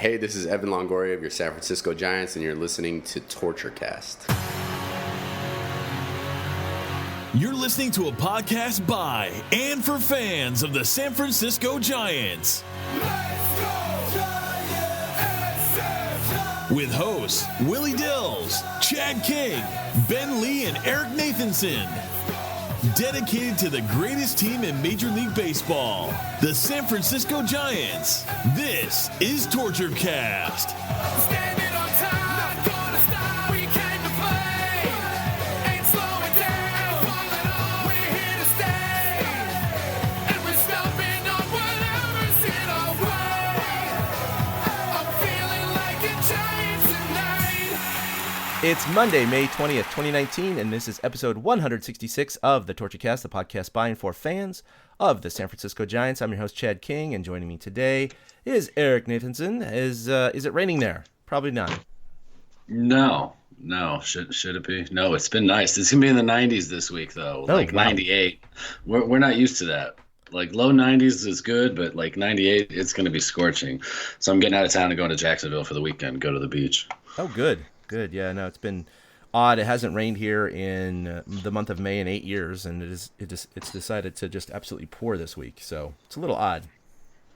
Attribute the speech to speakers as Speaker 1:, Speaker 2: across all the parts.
Speaker 1: Hey, this is Evan Longoria of your San Francisco Giants, and you're listening to TortureCast.
Speaker 2: You're listening to a podcast by and for fans of the San Francisco Giants.
Speaker 3: Let's go Giants!
Speaker 2: With hosts Willie Dills, Chad King, Ben Lee, and Eric Nathanson. Dedicated to the greatest team in Major League Baseball, the San Francisco Giants. This is TortureCast.
Speaker 3: Standing on time, not gonna stop. We came to play, ain't slowing down. Falling on, we're here to stay, and we're stomping on whatever's in our way. I'm feeling like a Giant tonight.
Speaker 4: It's Monday, May 20th, 2019, and this is episode 166 of the TortureCast, the podcast by and for fans of the San Francisco Giants. I'm your host, Chad King, and joining me today is Eric Nathanson. Is it raining there? Probably not.
Speaker 5: No. Should it be? No, it's been nice. It's gonna be in the 90s this week, though.
Speaker 4: Oh,
Speaker 5: like
Speaker 4: wow.
Speaker 5: 98. We're not used to that. Like low 90s is good, but like 98, it's gonna be scorching. So I'm getting out of town and going to Jacksonville for the weekend. Go to the beach.
Speaker 4: Oh, good. Yeah, no, it's been odd. It hasn't rained here in the month of May in 8 years, and it's decided to just absolutely pour this week. So it's a little odd.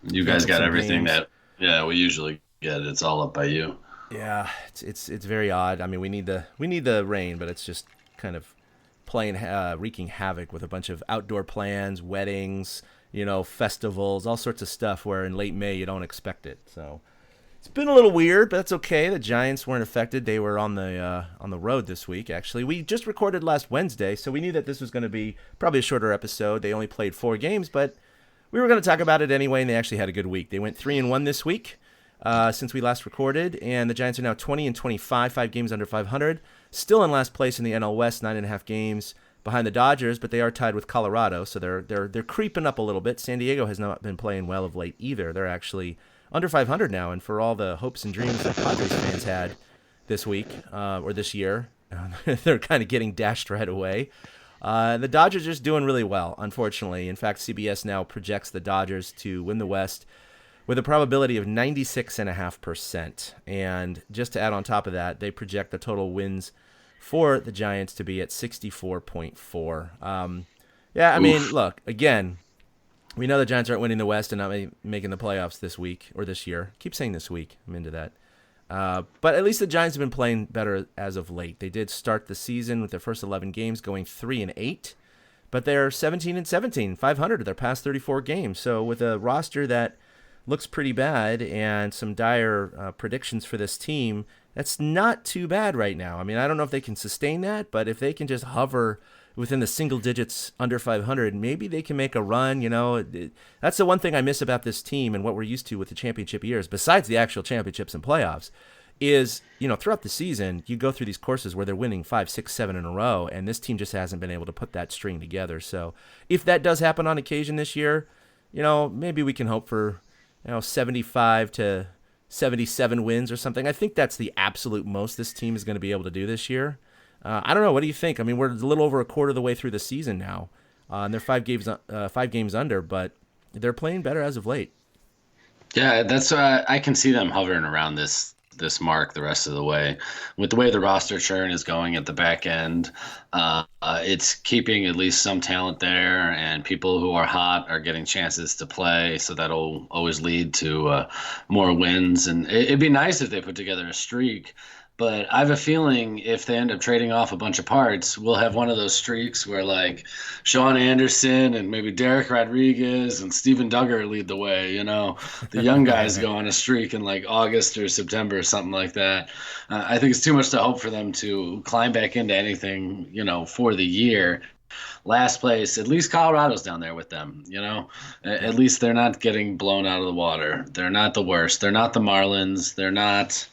Speaker 5: You guys got
Speaker 4: some
Speaker 5: everything
Speaker 4: games.
Speaker 5: that we usually get. It's all up by you.
Speaker 4: Yeah, it's very odd. I mean, we need the rain, but it's just kind of wreaking havoc with a bunch of outdoor plans, weddings, festivals, all sorts of stuff. Where in late May you don't expect it. So it's been a little weird, but that's okay. The Giants weren't affected. They were on the road this week. Actually, we just recorded last Wednesday, so we knew that this was going to be probably a shorter episode. They only played 4 games, but we were going to talk about it anyway, and they actually had a good week. They went 3-1 this week since we last recorded, and the Giants are now 20-25, 5 games under 500, still in last place in the NL West, 9.5 games behind the Dodgers, but they are tied with Colorado, so they're creeping up a little bit. San Diego has not been playing well of late either. They're actually under 500 now, and for all the hopes and dreams that Padres fans had this week or this year, they're kind of getting dashed right away. The Dodgers are just doing really well, unfortunately. In fact, CBS now projects the Dodgers to win the West with a probability of 96.5%. And just to add on top of that, they project the total wins for the Giants to be at 64.4. Yeah, I mean, look, again, we know the Giants aren't winning the West and not making the playoffs this week or this year. Keep saying this week. I'm into that. But at least the Giants have been playing better as of late. They did start the season with their first 11 games going 3-8, but they're 17-17, 500 of their past 34 games. So with a roster that looks pretty bad and some dire predictions for this team, that's not too bad right now. I mean, I don't know if they can sustain that, but if they can just hover within the single digits under 500, maybe they can make a run. That's the one thing I miss about this team and what we're used to with the championship years, besides the actual championships and playoffs, is, throughout the season, you go through these courses where they're winning 5, 6, 7 in a row, and this team just hasn't been able to put that string together. So if that does happen on occasion this year, maybe we can hope for, 75 to 77 wins or something. I think that's the absolute most this team is going to be able to do this year. I don't know. What do you think? I mean, we're a little over a quarter of the way through the season now, and they're 5 games under, but they're playing better as of late.
Speaker 5: Yeah, that's I can see them hovering around this mark the rest of the way. With the way the roster churn is going at the back end, it's keeping at least some talent there, and people who are hot are getting chances to play, so that'll always lead to more wins. And it'd be nice if they put together a streak. But I have a feeling if they end up trading off a bunch of parts, we'll have one of those streaks where like Sean Anderson and maybe Derek Rodriguez and Steven Duggar lead the way. The young guys go on a streak in like August or September or something like that. I think it's too much to hope for them to climb back into anything, for the year. Last place, at least Colorado's down there with them, At least they're not getting blown out of the water. They're not the worst. They're not the Marlins. They're not...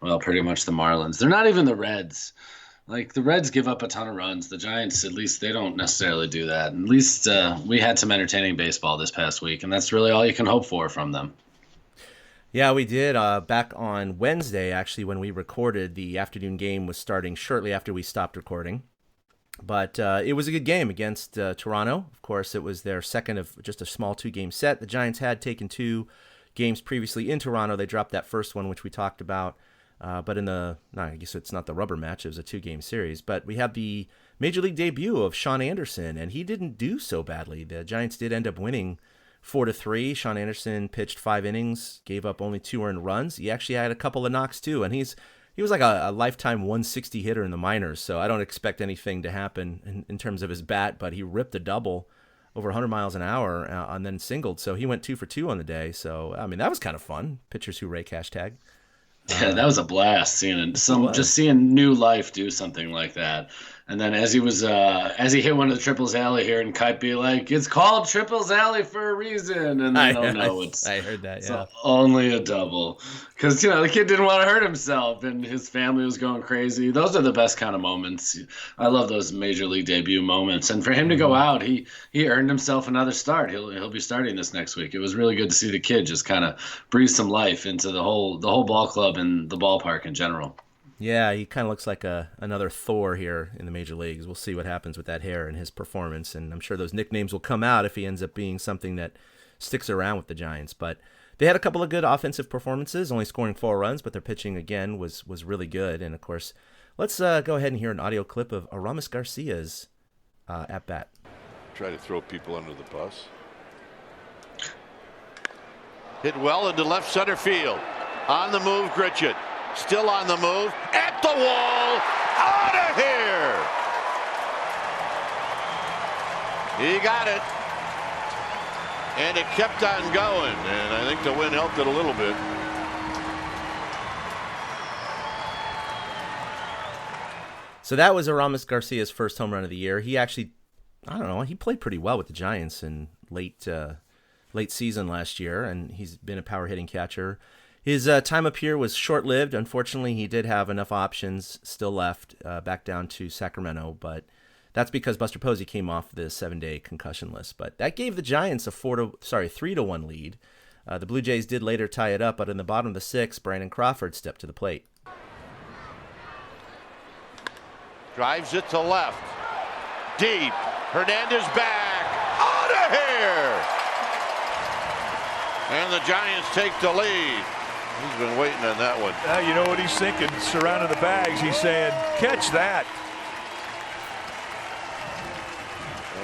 Speaker 5: Well, pretty much the Marlins. They're not even the Reds. Like, the Reds give up a ton of runs. The Giants, at least, they don't necessarily do that. At least we had some entertaining baseball this past week, and that's really all you can hope for from them.
Speaker 4: Yeah, we did. Back on Wednesday, actually, when we recorded, the afternoon game was starting shortly after we stopped recording. But it was a good game against Toronto. Of course, it was their second of just a small 2-game set. The Giants had taken 2 games previously in Toronto. They dropped that first one, which we talked about. But I guess it's not the rubber match. It was a 2-game series. But we have the Major League debut of Sean Anderson, and he didn't do so badly. The Giants did end up winning 4-3. Sean Anderson pitched 5 innings, gave up only 2 earned runs. He actually had a couple of knocks too, and he was like a lifetime 160 hitter in the minors. So I don't expect anything to happen in terms of his bat. But he ripped a double over 100 miles an hour and then singled. So he went 2 for 2 on the day. So I mean that was kind of fun. Pitchers who rake hashtag.
Speaker 5: Yeah, that was a blast just seeing new life do something like that. And then as he hit one of the triples alley here, and Kite be like, "It's called triples alley for a reason," and then I
Speaker 4: heard that.
Speaker 5: It's
Speaker 4: Yeah,
Speaker 5: only a double, because the kid didn't want to hurt himself, and his family was going crazy. Those are the best kind of moments. I love those major league debut moments, and for him to go out, he earned himself another start. He'll be starting this next week. It was really good to see the kid just kind of breathe some life into the whole ball club and the ballpark in general.
Speaker 4: Yeah, he kind of looks like another Thor here in the major leagues. We'll see what happens with that hair and his performance, and I'm sure those nicknames will come out if he ends up being something that sticks around with the Giants. But they had a couple of good offensive performances, only scoring 4 runs, but their pitching, again, was really good. And, of course, let's go ahead and hear an audio clip of Aramis Garcia's at-bat.
Speaker 6: Try to throw people under the bus. Hit well into left center field. On the move, Gritchett. Still on the move, at the wall, out of here! He got it, and it kept on going, and I think the wind helped it a little bit.
Speaker 4: So that was Aramis Garcia's first home run of the year. He actually, he played pretty well with the Giants in late season last year, and he's been a power hitting catcher. His time up here was short-lived. Unfortunately, he did have enough options still left back down to Sacramento, but that's because Buster Posey came off the 7-day concussion list. But that gave the Giants a 3-1 lead. The Blue Jays did later tie it up, but in the bottom of the 6th, Brandon Crawford stepped to the plate.
Speaker 6: Drives it to left. Deep. Hernandez back. Out of here! And the Giants take the lead. He's been waiting on that one.
Speaker 7: You know what he's thinking? Surrounding the bags, he's saying, "Catch that."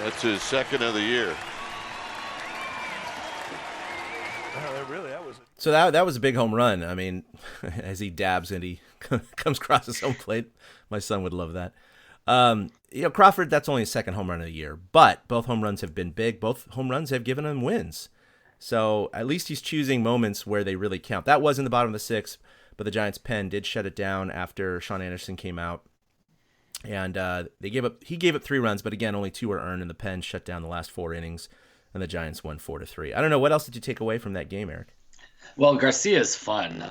Speaker 6: That's his second of the year.
Speaker 4: So that was a big home run. I mean, as he dabs and he comes across his home plate, my son would love that. Crawford, that's only his second home run of the year, but both home runs have been big. Both home runs have given him wins. So at least he's choosing moments where they really count. That was in the bottom of the 6th, but the Giants' pen did shut it down after Sean Anderson came out. And he gave up 3 runs, but again, only 2 were earned, and the pen shut down the last 4 innings, and the Giants won 4-3. I don't know, what else did you take away from that game, Eric?
Speaker 5: Well, Garcia's fun.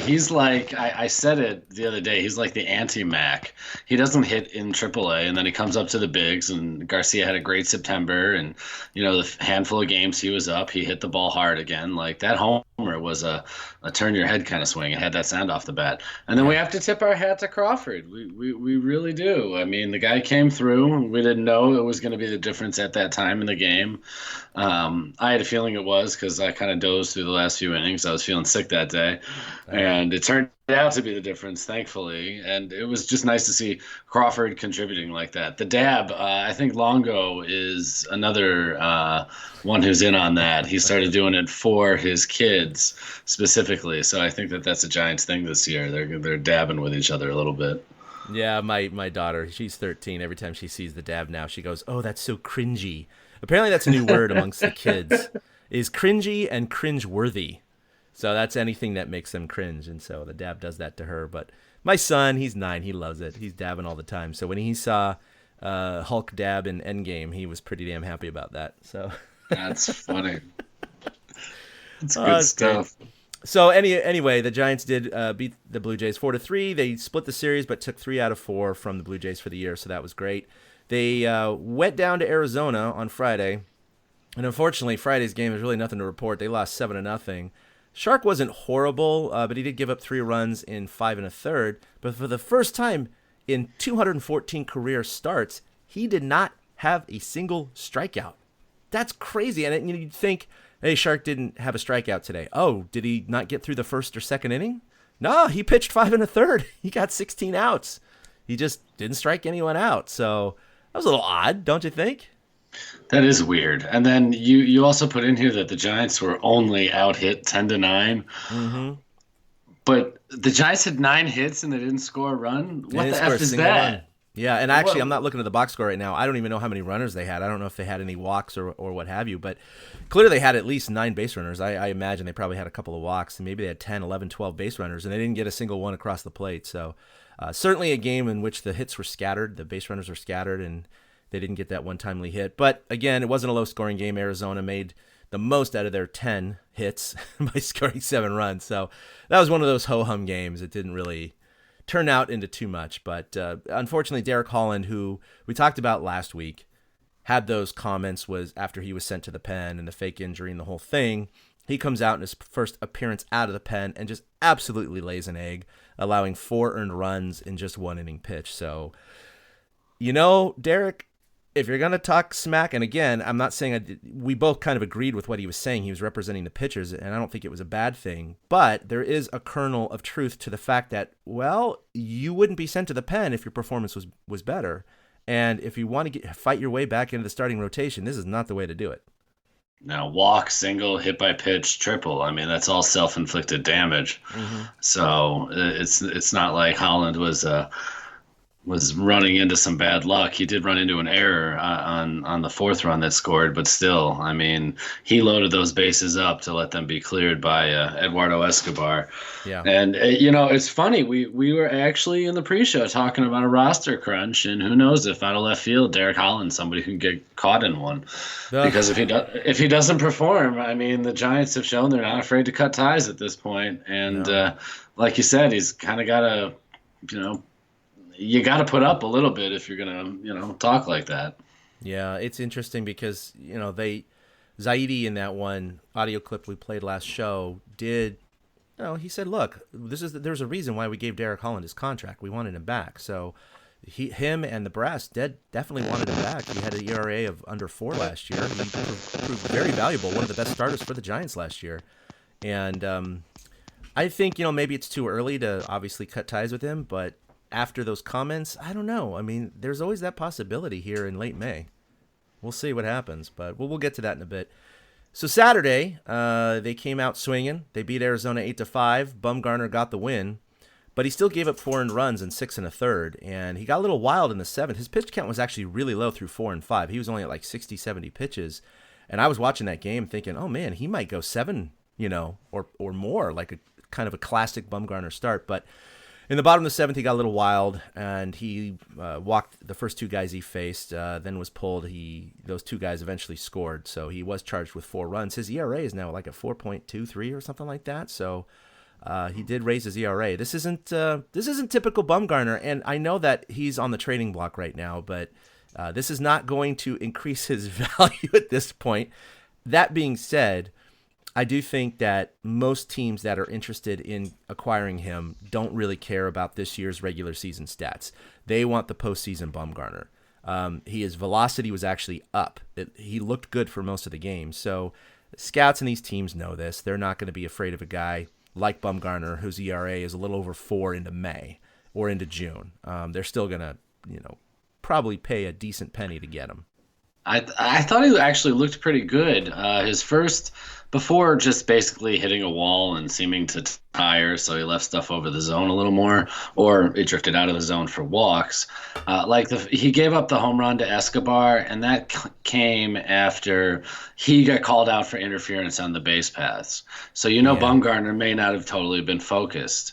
Speaker 5: He's like, I said it the other day, he's like the anti-Mac. He doesn't hit in AAA, and then he comes up to the bigs, and Garcia had a great September, and, the handful of games he was up, he hit the ball hard again. Like, that homer was a turn-your-head kind of swing. It had that sound off the bat. And then we have to tip our hat to Crawford. We really do. I mean, the guy came through. We didn't know it was going to be the difference at that time in the game. I had a feeling it was because I kind of dozed through the last few innings. I was feeling sick that day, and it turned out to be the difference, thankfully. And it was just nice to see Crawford contributing like that. The dab, I think Longo is another one who's in on that. He started doing it for his kids specifically, so I think that's a Giants thing this year. They're dabbing with each other a little bit.
Speaker 4: Yeah, my daughter, she's 13. Every time she sees the dab now, she goes, "Oh, that's so cringy." Apparently that's a new word amongst the kids, is cringy and cringe-worthy. So that's anything that makes them cringe, and so the dab does that to her. But my son, he's 9, he loves it. He's dabbing all the time. So when he saw Hulk dab in Endgame, he was pretty damn happy about that. So
Speaker 5: that's funny. It's good stuff.
Speaker 4: So anyway, the Giants did beat the Blue Jays 4-3. They split the series, but took 3 out of 4 from the Blue Jays for the year, so that was great. They went down to Arizona on Friday, and unfortunately, Friday's game is really nothing to report. They lost 7-0. Shark wasn't horrible, but he did give up 3 runs in 5 1/3. But for the first time in 214 career starts, he did not have a single strikeout. That's crazy. And you'd think Hey, Shark didn't have a strikeout today. Oh, did he not get through the first or second inning? No, he pitched 5 1/3. He got 16 outs. He just didn't strike anyone out. So that was a little odd, don't you think?
Speaker 5: That is weird. And then you also put in here that the Giants were only out hit 10-9.
Speaker 4: Mm-hmm.
Speaker 5: But the Giants had 9 hits and they didn't score a run. What the F is that?
Speaker 4: Run. Yeah, and actually, I'm not looking at the box score right now. I don't even know how many runners they had. I don't know if they had any walks or what have you, but clearly they had at least 9 base runners. I imagine they probably had a couple of walks, and maybe they had 10, 11, 12 base runners, and they didn't get a single one across the plate. So certainly a game in which the hits were scattered, the base runners were scattered, and they didn't get that one timely hit. But again, it wasn't a low-scoring game. Arizona made the most out of their 10 hits by scoring 7 runs. So that was one of those ho-hum games. It didn't really turn out into too much. But unfortunately, Derek Holland, who we talked about last week, had those comments was after he was sent to the pen and the fake injury and the whole thing. He comes out in his first appearance out of the pen and just absolutely lays an egg, allowing 4 earned runs in just 1 inning pitch. So, Derek, if you're going to talk smack, and again, I'm not saying we both kind of agreed with what he was saying. He was representing the pitchers, and I don't think it was a bad thing. But there is a kernel of truth to the fact that, well, you wouldn't be sent to the pen if your performance was better. And if you want to fight your way back into the starting rotation, this is not the way to do it.
Speaker 5: Now, walk, single, hit by pitch, triple. I mean, that's all self-inflicted damage. Mm-hmm. So it's not like Holland was running into some bad luck. He did run into an error on the 4th run that scored, but still, I mean, he loaded those bases up to let them be cleared by Eduardo Escobar.
Speaker 4: Yeah.
Speaker 5: And, it's funny. We were actually in the pre-show talking about a roster crunch, and who knows if out of left field, Derek Holland, somebody can get caught in one. Because if he doesn't perform, I mean, the Giants have shown they're not afraid to cut ties at this point. And like you said, he's kind of got to, you got to put up a little bit if you're going to, talk like that.
Speaker 4: Yeah, it's interesting because, Zaidi in that one audio clip we played last show did, he said, look, there's a reason why we gave Derek Holland his contract. We wanted him back. So him and the brass definitely wanted him back. He had an ERA of under 4 last year. He proved very valuable, one of the best starters for the Giants last year. And I think, maybe it's too early to obviously cut ties with him, but after those comments, I don't know. I mean, there's always that possibility here in late May. We'll see what happens, but we'll get to that in a bit. So Saturday, they came out swinging. They beat Arizona 8-5. Bumgarner got the win, but he still gave up 4 earned runs in 6 1/3, and he got a little wild in the 7th. His pitch count was actually really low through 4 and 5. He was only at like 60, 70 pitches, and I was watching that game thinking, oh man, he might go 7, or more, like a kind of a classic Bumgarner start, but in the bottom of the 7th, he got a little wild, and he walked the first 2 guys he faced, then was pulled. Those 2 guys eventually scored, so he was charged with 4 runs. His ERA is now like a 4.23 or something like that, so he did raise his ERA. This isn't typical Bumgarner, and I know that he's on the trading block right now, but this is not going to increase his value at this point. That being said, I do think that most teams that are interested in acquiring him don't really care about this year's regular season stats. They want the postseason Bumgarner. His velocity was actually up. He looked good for most of the game. So scouts and these teams know this. They're not going to be afraid of a guy like Bumgarner, whose ERA is a little over 4 into May or into June. They're still going to, probably pay a decent penny to get him.
Speaker 5: I thought he actually looked pretty good. His first, before just basically hitting a wall and seeming to tire, so he left stuff over the zone a little more, or it drifted out of the zone for walks. He gave up the home run to Escobar, and that came after he got called out for interference on the base paths. So Bumgarner may not have totally been focused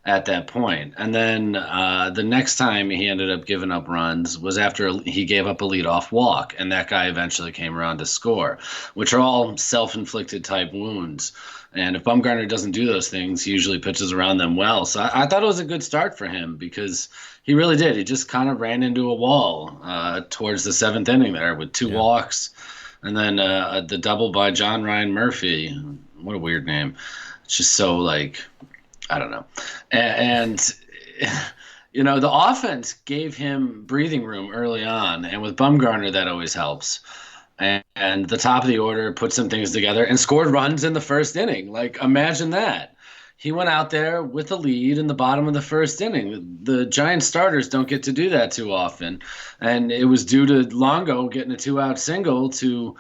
Speaker 5: at that point. And then the next time he ended up giving up runs was after he gave up a leadoff walk, and that guy eventually came around to score, which are all self-inflicted type wounds. And if Bumgarner doesn't do those things, he usually pitches around them well. So I thought it was a good start for him because he really did. He just kind of ran into a wall towards the 7th inning there with 2 walks. And then the double by John Ryan Murphy. What a weird name. It's just so I don't know. And the offense gave him breathing room early on. And with Bumgarner, that always helps. and the top of the order put some things together and scored runs in the first inning. Like, imagine that. He went out there with a lead in the bottom of the first inning. The Giants starters don't get to do that too often. And it was due to Longo getting a 2-out single to,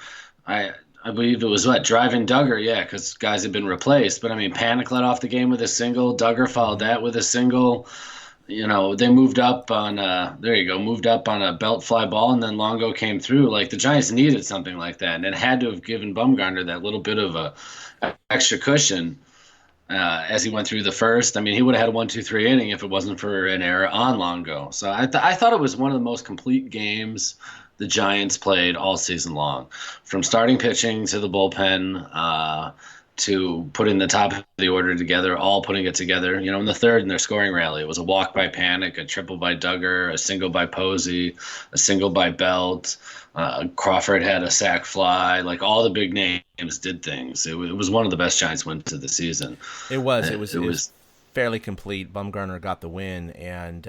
Speaker 5: I believe it was driving Duggar, because guys had been replaced. But, I mean, Panic led off the game with a single. Duggar followed that with a single. They moved up on moved up on a belt fly ball, and then Longo came through. Like, the Giants needed something like that, and it had to have given Bumgarner that little bit of a extra cushion as he went through the first. I mean, he would have had a 1-2-3 inning if it wasn't for an error on Longo. So I thought it was one of the most complete games the Giants played all season long, from starting pitching to the bullpen, to putting the top of the order together, all putting it together. In the third in their scoring rally, it was a walk by Panic, a triple by Duggar, a single by Posey, a single by Belt. Crawford had a sac fly. Like, all the big names did things. It was one of the best Giants wins of the season.
Speaker 4: It was fairly complete. Bumgarner got the win, and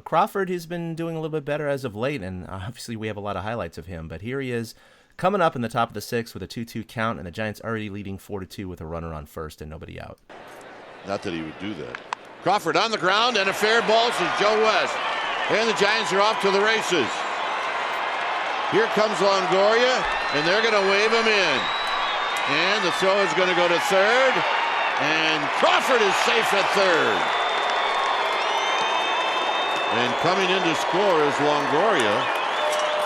Speaker 4: Crawford has been doing a little bit better as of late, and obviously we have a lot of highlights of him. But here he is, coming up in the top of the sixth with a 2-2 count, and the Giants already leading 4-2 with a runner on first and nobody out.
Speaker 6: Not that he would do that. Crawford on the ground, and a fair ball to Joe West. And the Giants are off to the races. Here comes Longoria, and they're going to wave him in. And the throw is going to go to third, and Crawford is safe at third. And coming in to score is Longoria.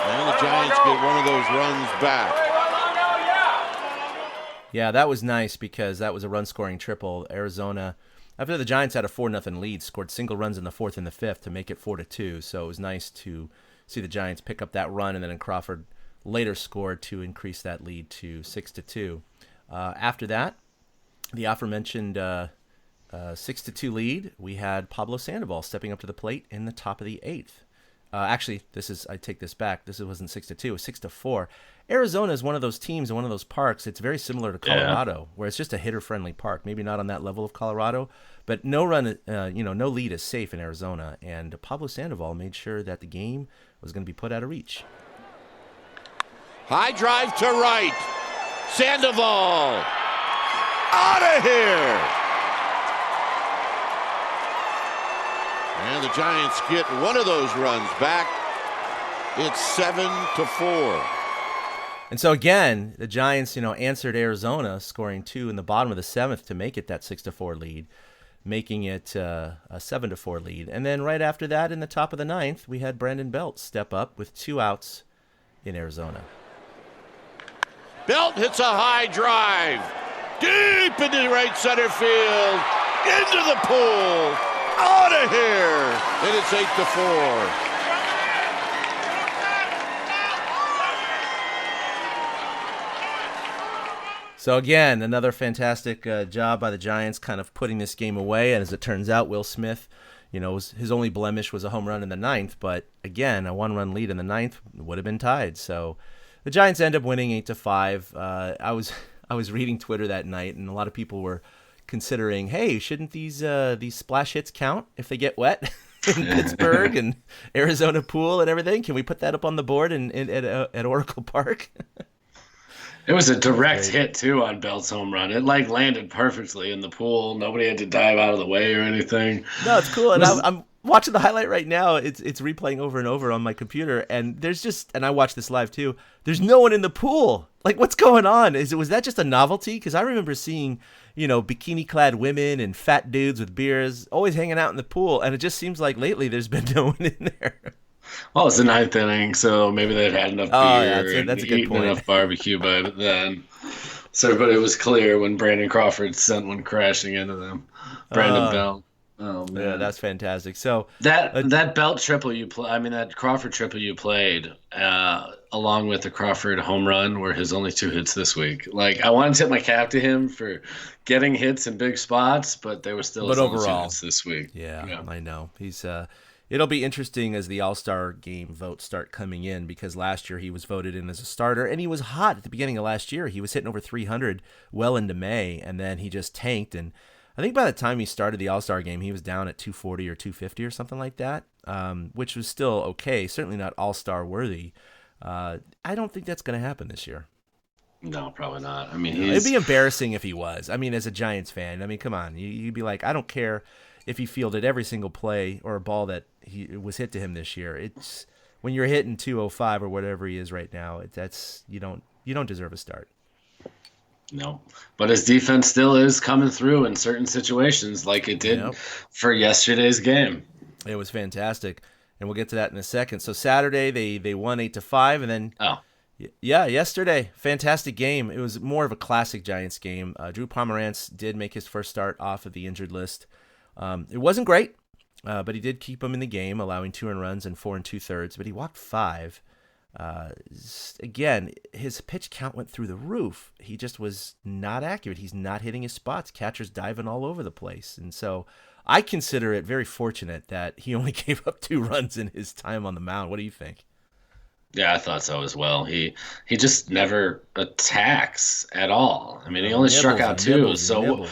Speaker 6: And the Giants get one of those runs back.
Speaker 4: Yeah, that was nice because that was a run-scoring triple. Arizona, after the Giants had a 4-0 lead, scored single runs in the fourth and the fifth to make it 4-2. So it was nice to see the Giants pick up that run, and then Crawford later scored to increase that lead to 6-2. After that, the aforementioned 6-2 lead, we had Pablo Sandoval stepping up to the plate in the top of the eighth. Actually, I take this back. This wasn't 6-2, it was 6-4. Arizona is one of those teams and one of those parks. It's very similar to Colorado, where it's just a hitter-friendly park. Maybe not on that level of Colorado, but no lead is safe in Arizona. And Pablo Sandoval made sure that the game was going to be put out of reach.
Speaker 6: High drive to right. Sandoval. Out of here. And the Giants get one of those runs back. It's 7-4.
Speaker 4: And so again, the Giants, answered Arizona, scoring 2 in the bottom of the seventh to make it that 6-4 lead, making it a 7-4 lead. And then right after that, in the top of the ninth, we had Brandon Belt step up with 2 outs in Arizona.
Speaker 6: Belt hits a high drive. Deep into right center field. Into the pool. Out of here. And it's 8-4.
Speaker 4: So again, another fantastic job by the Giants kind of putting this game away. And as it turns out, Will Smith, his only blemish was a home run in the ninth. But again, a 1-run lead in the ninth would have been tied. So the Giants end up winning 8-5. I was reading Twitter that night, and a lot of people were considering, hey, shouldn't these splash hits count if they get wet in Pittsburgh and Arizona pool and everything? Can we put that up on the board at Oracle Park?
Speaker 5: It was a direct hit, too, on Belt's home run. It, landed perfectly in the pool. Nobody had to dive out of the way or anything.
Speaker 4: No, it's cool. And I'm watching the highlight right now. It's replaying over and over on my computer. And and I watched this live, too. There's no one in the pool. Like, what's going on? Was that just a novelty? Because I remember seeing, bikini-clad women and fat dudes with beers always hanging out in the pool. And it just seems like lately there's been no one in there.
Speaker 5: Well, it's the ninth inning, so maybe they'd had enough beer and
Speaker 4: that's a good
Speaker 5: eaten
Speaker 4: point.
Speaker 5: enough barbecue by then. So everybody was clear when Brandon Crawford sent one crashing into them. Brandon Belt. Oh man,
Speaker 4: yeah, that's fantastic. So
Speaker 5: that Belt triple that Crawford triple you played, along with the Crawford home run, were his only 2 hits this week. Like, I wanted to tip my cap to him for getting hits in big spots, but they were still his only 2 hits this week.
Speaker 4: Yeah, I know. He's it'll be interesting as the All-Star game votes start coming in, because last year he was voted in as a starter, and he was hot at the beginning of last year. He was hitting over 300 well into May, and then he just tanked. And I think by the time he started the All-Star game, he was down at 240 or 250 or something like that, which was still okay, certainly not All-Star worthy. I don't think that's going to happen this year.
Speaker 5: No, probably not. I mean,
Speaker 4: It'd be embarrassing if he was. I mean, as a Giants fan, I mean, come on. You'd be like, I don't care if he fielded every single play or a ball that was hit to him this year. It's when you're hitting 205 or whatever he is right now. You don't deserve a start.
Speaker 5: No, but his defense still is coming through in certain situations, like it did for yesterday's game.
Speaker 4: It was fantastic, and we'll get to that in a second. So Saturday they won 8-5, and then yesterday, fantastic game. It was more of a classic Giants game. Drew Pomerantz did make his first start off of the injured list. It wasn't great, but he did keep him in the game, allowing 2 earned runs and 4 2/3. But he walked 5. Again, his pitch count went through the roof. He just was not accurate. He's not hitting his spots. Catcher's diving all over the place. And so I consider it very fortunate that he only gave up 2 runs in his time on the mound. What do you think?
Speaker 5: Yeah, I thought so as well. He just never attacks at all. I mean, he only struck out 2. So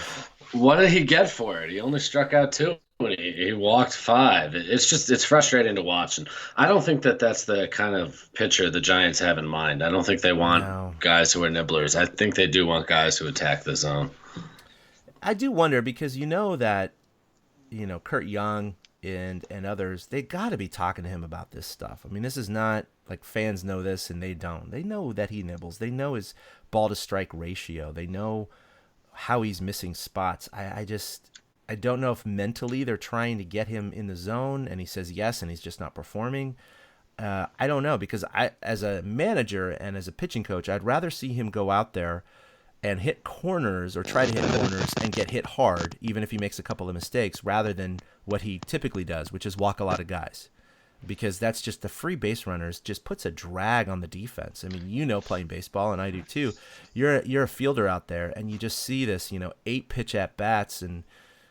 Speaker 5: what did he get for it? He only struck out 2. He walked 5. It's frustrating to watch, and I don't think that's the kind of pitcher the Giants have in mind. I don't think they want guys who are nibblers. I think they do want guys who attack the zone.
Speaker 4: I do wonder because that Kurt Young and others, they got to be talking to him about this stuff. I mean, this is not like fans know this and they don't. They know that he nibbles. They know his ball to strike ratio. They know how he's missing spots. I don't know if mentally they're trying to get him in the zone and he says yes and he's just not performing. I don't know, because as a manager and as a pitching coach, I'd rather see him go out there and hit corners or try to hit corners and get hit hard, even if he makes a couple of mistakes, rather than what he typically does, which is walk a lot of guys. Because that's just the free base runners just puts a drag on the defense. I mean, playing baseball, and I do too. You're a fielder out there, and you just see this, 8 pitch at bats and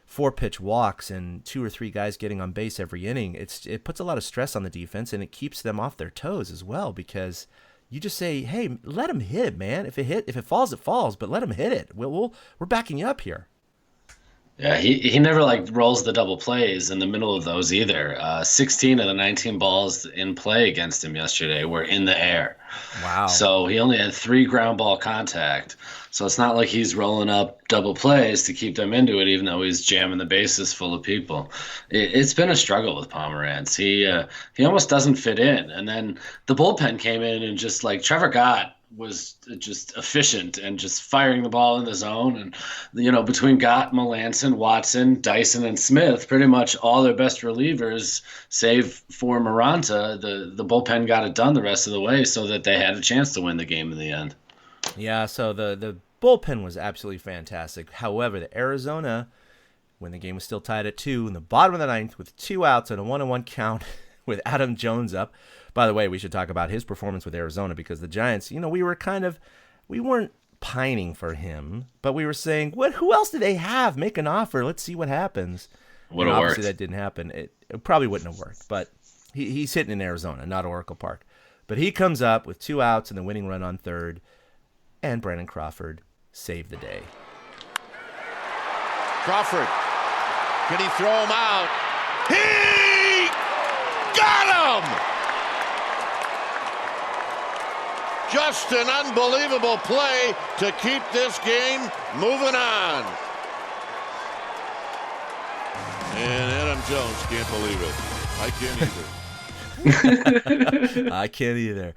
Speaker 4: 4 pitch walks and 2 or 3 guys getting on base every inning. It puts a lot of stress on the defense, and it keeps them off their toes as well, because you just say, hey, let him hit it, man. If it falls, it falls, but let him hit it. We're backing you up here.
Speaker 5: Yeah, he never rolls the double plays in the middle of those either. 16 of the 19 balls in play against him yesterday were in the air.
Speaker 4: Wow.
Speaker 5: So he only had 3 ground ball contact. So it's not like he's rolling up double plays to keep them into it, even though he's jamming the bases full of people. It's been a struggle with Pomerantz. He almost doesn't fit in. And then the bullpen came in and just Trevor Gott was just efficient and just firing the ball in the zone. And, between Gott, Melanson, Watson, Dyson, and Smith, pretty much all their best relievers, save for Maranta, the bullpen got it done the rest of the way so that they had a chance to win the game in the end.
Speaker 4: Yeah, so the bullpen was absolutely fantastic. However, the Arizona, when the game was still tied at 2, in the bottom of the 9th with 2 outs and a 1-1 count with Adam Jones up. By the way, we should talk about his performance with Arizona, because the Giants, we weren't pining for him, but we were saying, who else do they have? Make an offer. Let's see what happens. Obviously, that didn't happen. It probably wouldn't have worked, but he's hitting in Arizona, not Oracle Park. But he comes up with 2 outs and the winning run on third, and Brandon Crawford saved the day.
Speaker 6: Crawford, can he throw him out? He got him! Just an unbelievable play to keep this game moving on. And Adam Jones can't believe it. I can't either.
Speaker 4: I can't either.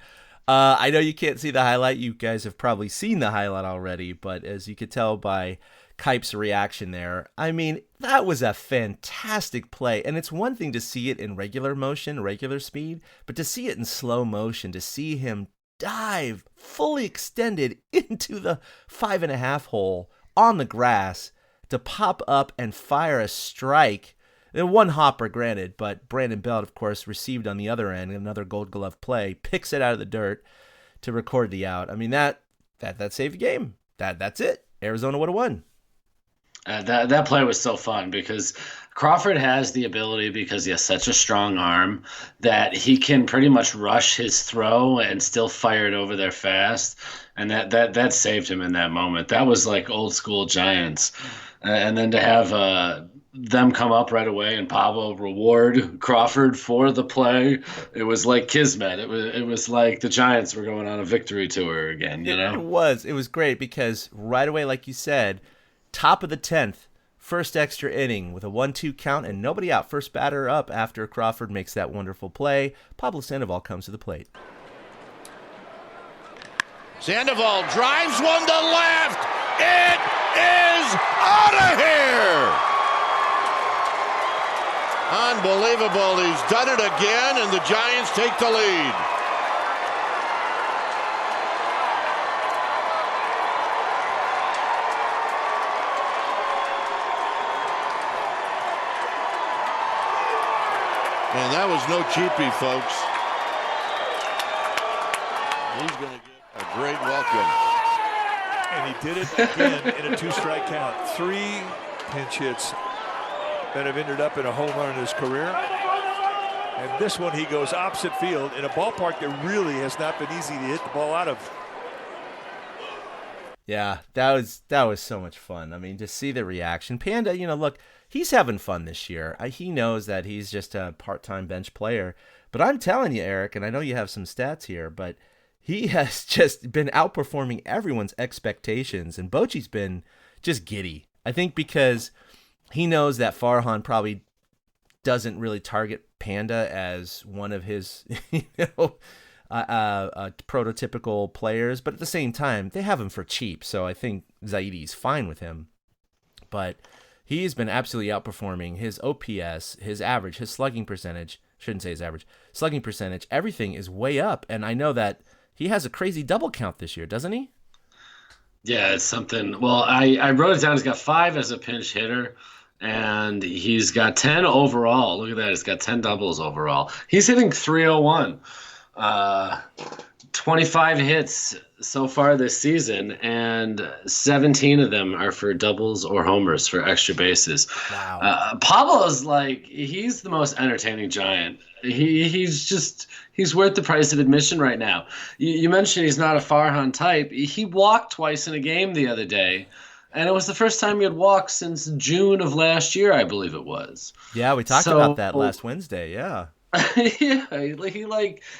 Speaker 4: I know you can't see the highlight. You guys have probably seen the highlight already, but as you could tell by Kipe's reaction there, I mean, that was a fantastic play. And it's one thing to see it in regular motion, regular speed, but to see it in slow motion, to see him dive fully extended into the 5.5 hole on the grass to pop up and fire a strike. And 1 hopper, granted, but Brandon Belt, of course, received on the other end another Gold Glove play, picks it out of the dirt to record the out. I mean, that saved the game. That's it. Arizona would have won.
Speaker 5: That play was so fun because Crawford has the ability, because he has such a strong arm, that he can pretty much rush his throw and still fire it over there fast. And that saved him in that moment. That was like old school Giants. And then to have them come up right away and Pablo reward Crawford for the play. It was like kismet. It was like the Giants were going on a victory tour again, you know?
Speaker 4: It was great because right away, like you said, top of the 10th, first extra inning with a 1-2 count and nobody out. First batter up after Crawford makes that wonderful play. Pablo Sandoval comes to the plate.
Speaker 6: Sandoval drives one to left. It is out of here. Unbelievable. He's done it again, and the Giants take the lead. And that was no cheapie, folks. He's going to get a great welcome.
Speaker 7: And he did it again in a 2-strike count. 3 pinch hits that have ended up in a home run in his career. And this one, he goes opposite field in a ballpark that really has not been easy to hit the ball out of.
Speaker 4: Yeah, that was so much fun. I mean, to see the reaction. Panda, look, he's having fun this year. He knows that he's just a part-time bench player. But I'm telling you, Eric, and I know you have some stats here, but he has just been outperforming everyone's expectations. And Bochy's been just giddy. I think because he knows that Farhan probably doesn't really target Panda as one of his, prototypical players, but at the same time, they have him for cheap. So I think Zaidi's fine with him. But he's been absolutely outperforming his OPS, his average, his slugging percentage. Shouldn't say his average. Slugging percentage, everything is way up. And I know that he has a crazy double count this year, doesn't he?
Speaker 5: Yeah, it's something. Well, I wrote it down. He's got 5 as a pinch hitter, and he's got 10 overall. Look at that. He's got 10 doubles overall. He's hitting .301. 25 hits so far this season, and 17 of them are for doubles or homers for extra bases.
Speaker 4: Wow.
Speaker 5: Pablo's he's the most entertaining Giant. He's worth the price of admission right now. You mentioned he's not a Farhan type. He walked twice in a game the other day, and it was the first time he had walked since June of last year, I believe it was.
Speaker 4: Yeah, we talked about that last Wednesday. Yeah.
Speaker 5: Yeah,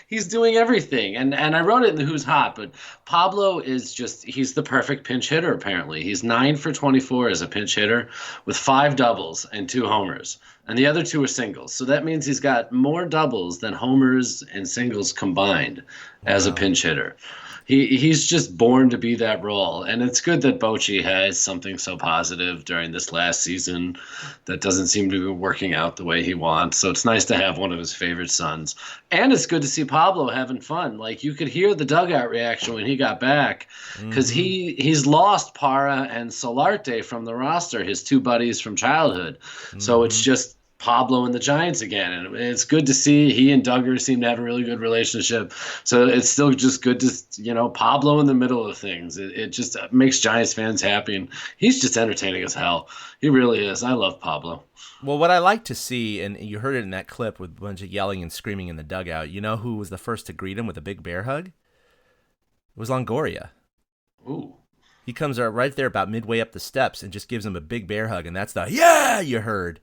Speaker 5: he's doing everything, and I wrote it in the Who's Hot, but Pablo he's the perfect pinch hitter. Apparently, he's 9 for 24 as a pinch hitter with 5 doubles and 2 homers, and the other 2 are singles. So that means he's got more doubles than homers and singles combined as a pinch hitter. He's just born to be that role, and it's good that Bochy has something so positive during this last season that doesn't seem to be working out the way he wants. So it's nice to have one of his favorite sons, and it's good to see Pablo having fun. You could hear the dugout reaction when he got back, because he's lost Para and Solarte from the roster, his 2 buddies from childhood. So it's just Pablo and the Giants again, and it's good to see. He and Duggar seem to have a really good relationship, so it's still just good to Pablo in the middle of things. It just makes Giants fans happy, and he's just entertaining as hell. He really is. I love Pablo.
Speaker 4: Well, what I like to see, and you heard it in that clip with a bunch of yelling and screaming in the dugout, you know who was the first to greet him with a big bear hug? It was Longoria.
Speaker 5: Ooh.
Speaker 4: He comes right there about midway up the steps and just gives him a big bear hug, and that's the yeah you heard.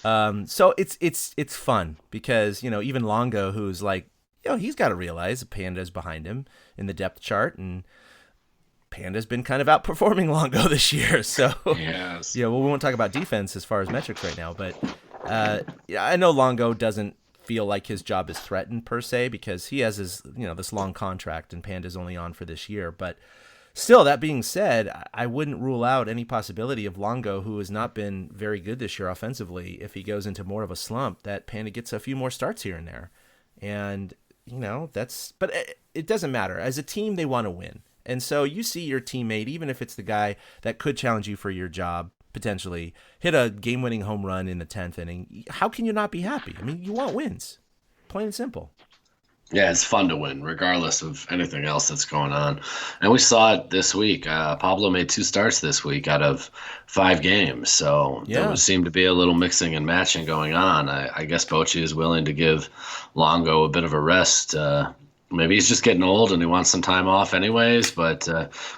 Speaker 4: So it's fun because, even Longo, who's he's got to realize Panda's behind him in the depth chart, and Panda's been kind of outperforming Longo this year. So
Speaker 5: yes.
Speaker 4: Yeah, well, we won't talk about defense as far as metrics right now, but I know Longo doesn't feel like his job is threatened per se because he has his, this long contract and Panda's only on for this year, but still, that being said, I wouldn't rule out any possibility of Longo, who has not been very good this year offensively, if he goes into more of a slump, that Panda gets a few more starts here and there. And, but it doesn't matter. As a team, they want to win. And so you see your teammate, even if it's the guy that could challenge you for your job, potentially, hit a game-winning home run in the 10th inning. How can you not be happy? I mean, you want wins. Plain and simple.
Speaker 5: Yeah, it's fun to win, regardless of anything else that's going on. And we saw it this week. Pablo made 2 starts this week out of 5 games. So there seemed to be a little mixing and matching going on. I guess Bochy is willing to give Longo a bit of a rest. Maybe he's just getting old and he wants some time off anyways, but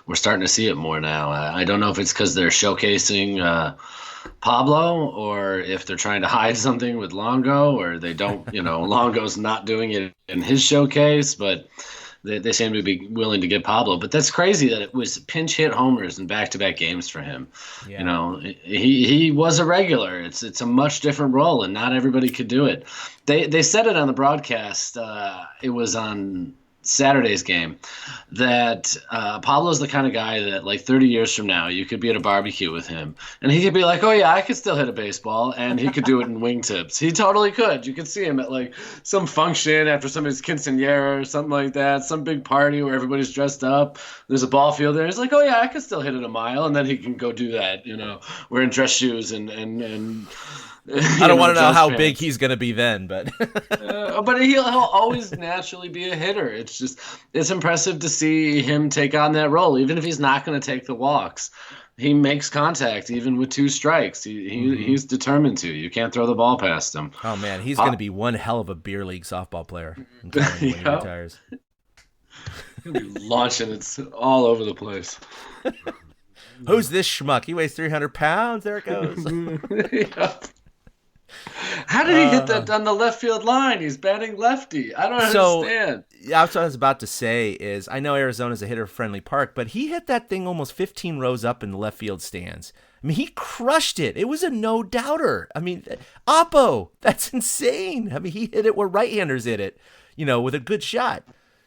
Speaker 5: we're starting to see it more now. I don't know if it's because they're showcasing Pablo, or if they're trying to hide something with Longo, or they don't, Longo's not doing it in his showcase, but they seem to be willing to get Pablo. But that's crazy that it was pinch hit homers in back-to-back games for him.
Speaker 4: Yeah.
Speaker 5: He was a regular. It's a much different role, and not everybody could do it. They said it on the broadcast. It was on Saturday's game that Pablo's the kind of guy that, like, 30 years from now, you could be at a barbecue with him and he could be like, oh yeah, I could still hit a baseball, and he could do it in wingtips. He totally could. You could see him at like some function after somebody's quinceañera or something like that, some big party where everybody's dressed up, there's a ball field there, he's like, oh yeah, I could still hit it a mile, and then he can go do that, wearing dress shoes and
Speaker 4: I don't want to know how big he's going to be then, but
Speaker 5: but he'll always naturally be a hitter. It's impressive to see him take on that role, even if he's not going to take the walks. He makes contact even with 2 strikes. He's determined to. You can't throw the ball past him.
Speaker 4: Oh man, he's going to be one hell of a beer league softball player when he retires.
Speaker 5: He'll be launching it all over the place.
Speaker 4: Who's this schmuck? He weighs 300 pounds. There it goes.
Speaker 5: Yeah. How did he hit that on the left field line? He's batting lefty. I don't understand.
Speaker 4: That's what I was about to say is I know Arizona's a hitter-friendly park, but he hit that thing almost 15 rows up in the left field stands. I mean, he crushed it. It was a no-doubter. I mean, Oppo, that's insane. I mean, he hit it where right-handers hit it, with a good shot.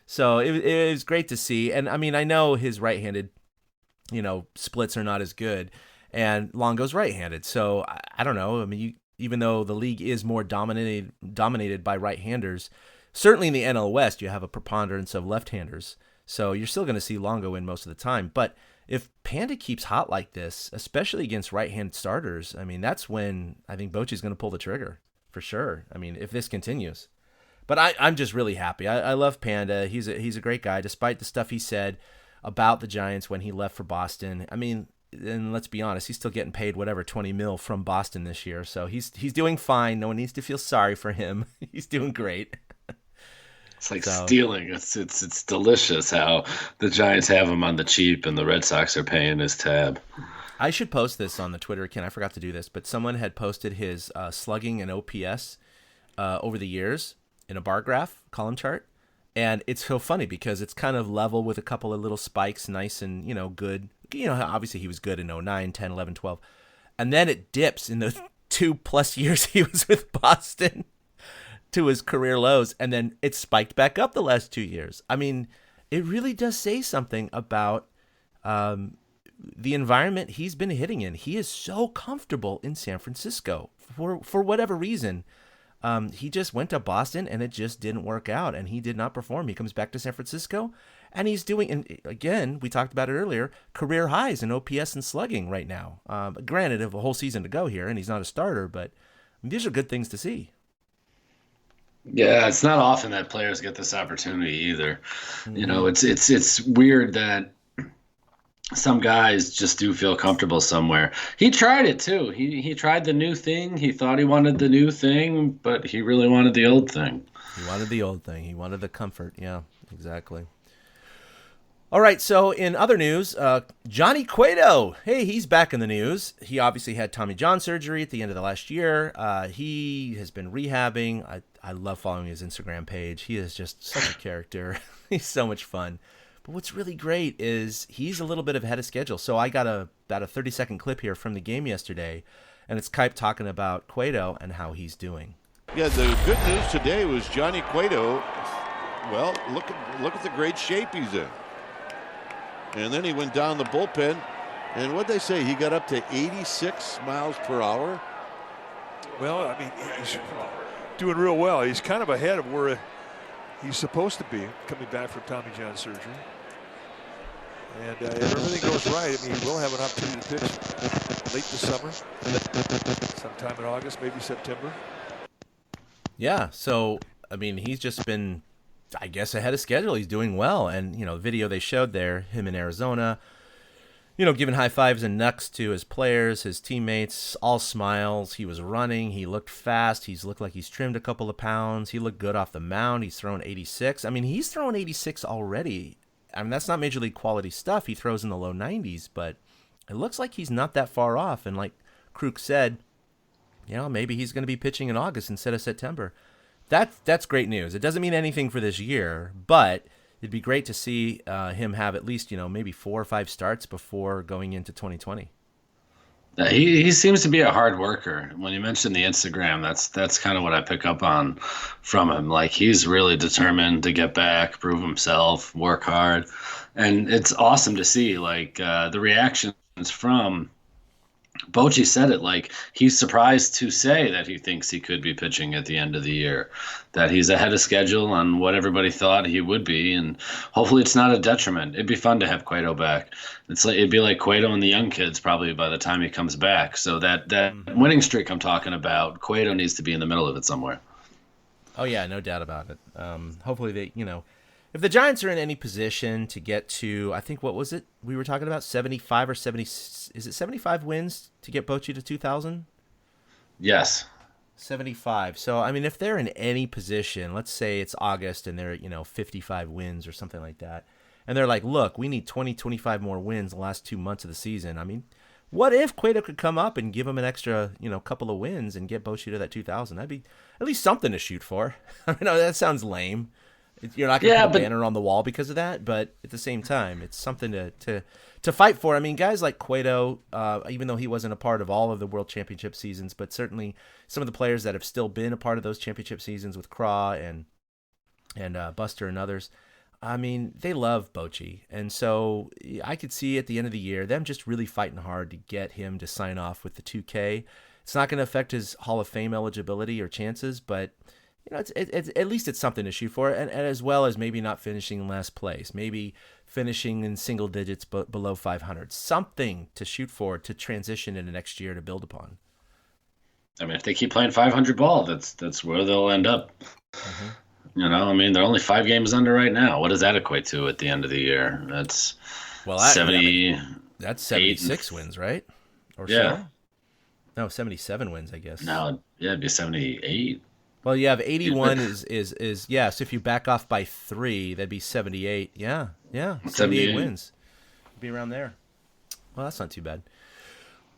Speaker 4: So it was great to see. And, I mean, I know his right-handed, splits are not as good, and Longo's right-handed. So, I don't know. I mean, even though the league is more dominated by right-handers, certainly in the NL West, you have a preponderance of left-handers. So you're still going to see Longo in most of the time. But if Panda keeps hot like this, especially against right-handed starters, I mean, that's when I think Bochy's going to pull the trigger for sure. I mean, if this continues. But I'm just really happy. I love Panda. He's a great guy, despite the stuff he said about the Giants when he left for Boston. I mean, and let's be honest, he's still getting paid whatever $20 million from Boston this year, so he's doing fine. No one needs to feel sorry for him. He's doing great.
Speaker 5: It's like stealing. It's delicious how the Giants have him on the cheap and the Red Sox are paying his tab.
Speaker 4: I should post this on the Twitter account. I forgot to do this, but someone had posted his slugging and OPS over the years in a bar graph column chart. And it's so funny because it's kind of level with a couple of little spikes, nice and, good. Obviously he was good in 09, 10, 11, 12. And then it dips in the 2+ years he was with Boston to his career lows. And then it spiked back up the last 2 years. I mean, it really does say something about the environment he's been hitting in. He is so comfortable in San Francisco for whatever reason. He just went to Boston and it just didn't work out, and he did not perform. He comes back to San Francisco and he's doing, and again, we talked about it earlier, career highs in OPS and slugging right now. Granted, of a whole season to go here, and he's not a starter, but these are good things to see.
Speaker 5: Yeah, it's not often that players get this opportunity either. It's weird that some guys just do feel comfortable somewhere. He tried it too. He tried the new thing. He thought he wanted the new thing, but he really wanted the old thing.
Speaker 4: He wanted the old thing. He wanted the comfort. Yeah, exactly. All right, so in other news, Johnny Cueto. Hey, he's back in the news. He obviously had Tommy John surgery at the end of the last year. He has been rehabbing. I love following his Instagram page. He is just such a character. He's so much fun. But what's really great is he's a little bit ahead of schedule. So I got about a 30-second clip here from the game yesterday, and it's Kipe talking about Cueto and how he's doing.
Speaker 6: Yeah, the good news today was Johnny Cueto. Well, look at the great shape he's in. And then he went down the bullpen, and what'd they say? He got up to 86 miles per hour.
Speaker 7: Well, I mean, he's doing real well. He's kind of ahead of where he's supposed to be coming back from Tommy John surgery. And if everything goes right, I mean, he will have an opportunity to pitch late this summer, sometime in August, maybe September.
Speaker 4: Yeah, so, I mean, he's just been, I guess, ahead of schedule. He's doing well. And, the video they showed there, him in Arizona, giving high fives and knucks to his players, his teammates, all smiles. He was running. He looked fast. He's looked like he's trimmed a couple of pounds. He looked good off the mound. He's thrown 86. I mean, he's thrown 86 already. I mean, that's not major league quality stuff. He throws in the low 90s, but it looks like he's not that far off. And like Kruk said, maybe he's going to be pitching in August instead of September. That's great news. It doesn't mean anything for this year, but it'd be great to see him have at least, maybe 4 or 5 starts before going into 2020.
Speaker 5: He seems to be a hard worker. When you mentioned the Instagram, that's kind of what I pick up on from him. Like, he's really determined to get back, prove himself, work hard. And it's awesome to see, like, the reactions from Bochy said it, like, he's surprised to say that he thinks he could be pitching at the end of the year, that he's ahead of schedule on what everybody thought he would be, and hopefully it's not a detriment. It'd be fun to have Cueto back. It'd be like Cueto and the young kids probably by the time he comes back. So that winning streak I'm talking about, Cueto needs to be in the middle of it somewhere.
Speaker 4: Oh yeah, no doubt about it. Hopefully they, if the Giants are in any position to get to, I think, what was it we were talking about, 75 or 70? Is it 75 wins to get Bochy to 2,000?
Speaker 5: Yes.
Speaker 4: 75. So, I mean, if they're in any position, let's say it's August and they're, 55 wins or something like that, and they're like, look, we need 20, 25 more wins the last 2 months of the season. I mean, what if Cueto could come up and give him an extra, couple of wins and get Bochy to that 2,000? That'd be at least something to shoot for. I know that sounds lame. You're not going to put a banner on the wall because of that, but at the same time, it's something to fight for. I mean, guys like Cueto, even though he wasn't a part of all of the World Championship seasons, but certainly some of the players that have still been a part of those championship seasons with Craw and Buster and others, I mean, they love Bochy. And so I could see at the end of the year them just really fighting hard to get him to sign off with the 2K. It's not going to affect his Hall of Fame eligibility or chances, but it's at least it's something to shoot for, and as well as maybe not finishing in last place, maybe finishing in single digits below 500, something to shoot for to transition into next year to build upon.
Speaker 5: I mean, if they keep playing 500 ball, that's where they'll end up. Mm-hmm. I mean, they're only 5 games under right now. What does that equate to at the end of the year? That's 70.
Speaker 4: That's 76 wins, right? Or
Speaker 5: yeah.
Speaker 4: So? No, 77 wins, I guess.
Speaker 5: No, yeah, it'd be 78.
Speaker 4: Well, you have 81 is yeah. So if you back off by 3, that'd be 78. Yeah, 78 wins. Be around there. Well, that's not too bad.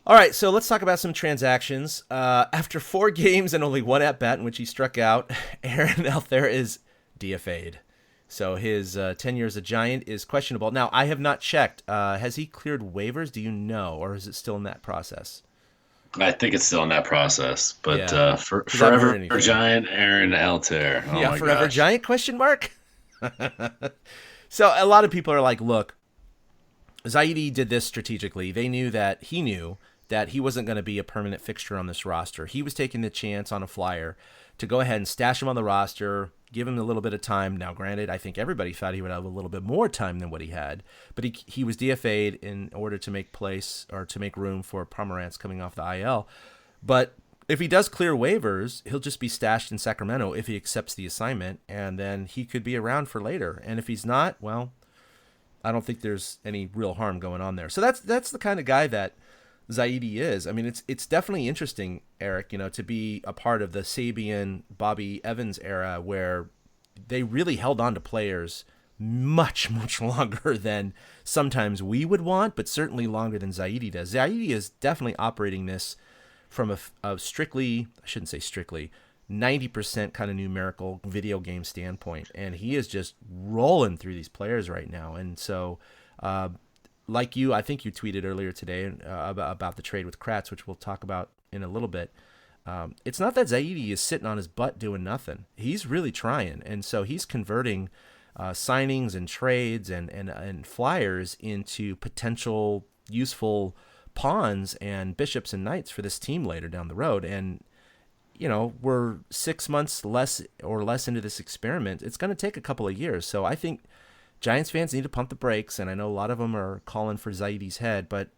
Speaker 4: All right, so let's talk about some transactions. After 4 games and only 1 at bat in which he struck out, Aaron Altherr is DFA'd. So his 10 years a Giant is questionable. Now, I have not checked. Has he cleared waivers? Do you know, or is it still in that process?
Speaker 5: I think it's still in that process, but forever Giant Aaron Altherr. Oh
Speaker 4: yeah, forever gosh. Giant question mark. So a lot of people are like, look, Zaidi did this strategically. He knew that he wasn't going to be a permanent fixture on this roster. He was taking the chance on a flyer to go ahead and stash him on the roster, give him a little bit of time. Now, granted, I think everybody thought he would have a little bit more time than what he had, but he was DFA'd in order to make place or to make room for Pomerantz coming off the IL. But if he does clear waivers, he'll just be stashed in Sacramento if he accepts the assignment, and then he could be around for later. And if he's not, well, I don't think there's any real harm going on there. So that's the kind of guy that Zaidi is. I mean, it's definitely interesting, Eric, to be a part of the Sabian, Bobby Evans era where they really held on to players much, much longer than sometimes we would want, but certainly longer than Zaidi does. Zaidi is definitely operating this from a strictly, I shouldn't say strictly, 90% kind of numerical video game standpoint, and he is just rolling through these players right now. And so, like you, I think you tweeted earlier today about the trade with Kratz, which we'll talk about in a little bit. It's not that Zaidi is sitting on his butt doing nothing. He's really trying, and so he's converting signings and trades and flyers into potential useful pawns and bishops and knights for this team later down the road. And we're 6 months less into this experiment. It's going to take a couple of years. So I think Giants fans need to pump the brakes, and I know a lot of them are calling for Zaidi's head, but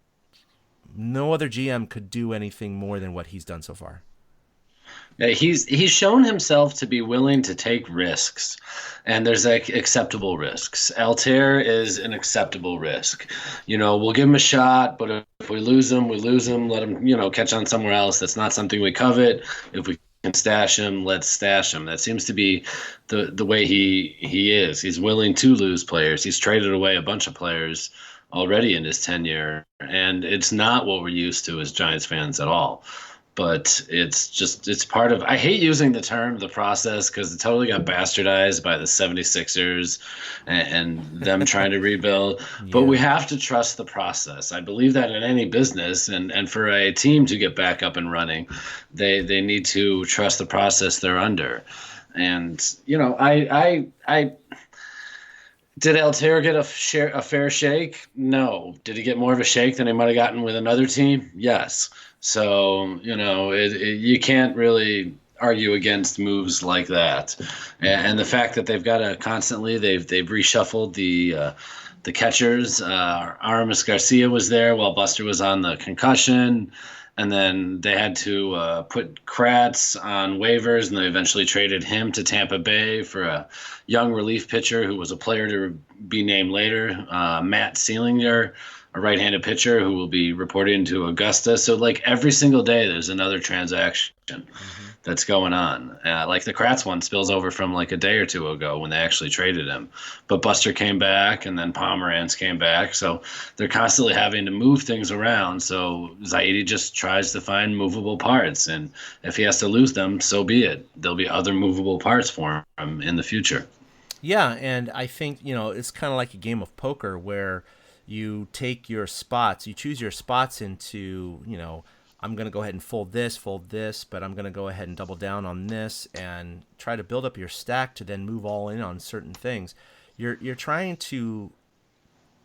Speaker 4: no other GM could do anything more than what he's done so far.
Speaker 5: Yeah, he's shown himself to be willing to take risks, and there's acceptable risks. Altherr is an acceptable risk. We'll give him a shot, but if we lose him, we lose him. Let him, catch on somewhere else. That's not something we covet. If we can stash him, let's stash him. That seems to be the way he is. He's willing to lose players. He's traded away a bunch of players already in his tenure, and it's not what we're used to as Giants fans at all. But it's part of, I hate using the term the process because it totally got bastardized by the 76ers and them trying to rebuild. But we have to trust the process. I believe that in any business, and for a team to get back up and running, they need to trust the process they're under. And, you know, I did Altair get a fair shake? No. Did he get more of a shake than he might have gotten with another team? Yes. So, you know, you can't really argue against moves like that. And the fact that they've got to constantly, they've reshuffled the catchers. Aramis Garcia was there while Buster was on the concussion. And then they had to put Kratz on waivers, and they eventually traded him to Tampa Bay for a young relief pitcher who was a player to be named later, Matt Seelinger, a right-handed pitcher who will be reporting to Augusta. So, like, every single day there's another transaction that's going on. Like the Kratz one spills over from like a day or two ago when they actually traded him. But Buster came back, and then Pomeranz came back. So they're constantly having to move things around. So Zaidi just tries to find movable parts. And if he has to lose them, so be it. There'll be other movable parts for him in the future.
Speaker 4: Yeah, and I think, you know, it's kind of like a game of poker where you take your spots, you choose your spots into, you know, I'm going to go ahead and fold this, but I'm going to go ahead and double down on this and try to build up your stack to then move all in on certain things. You're trying to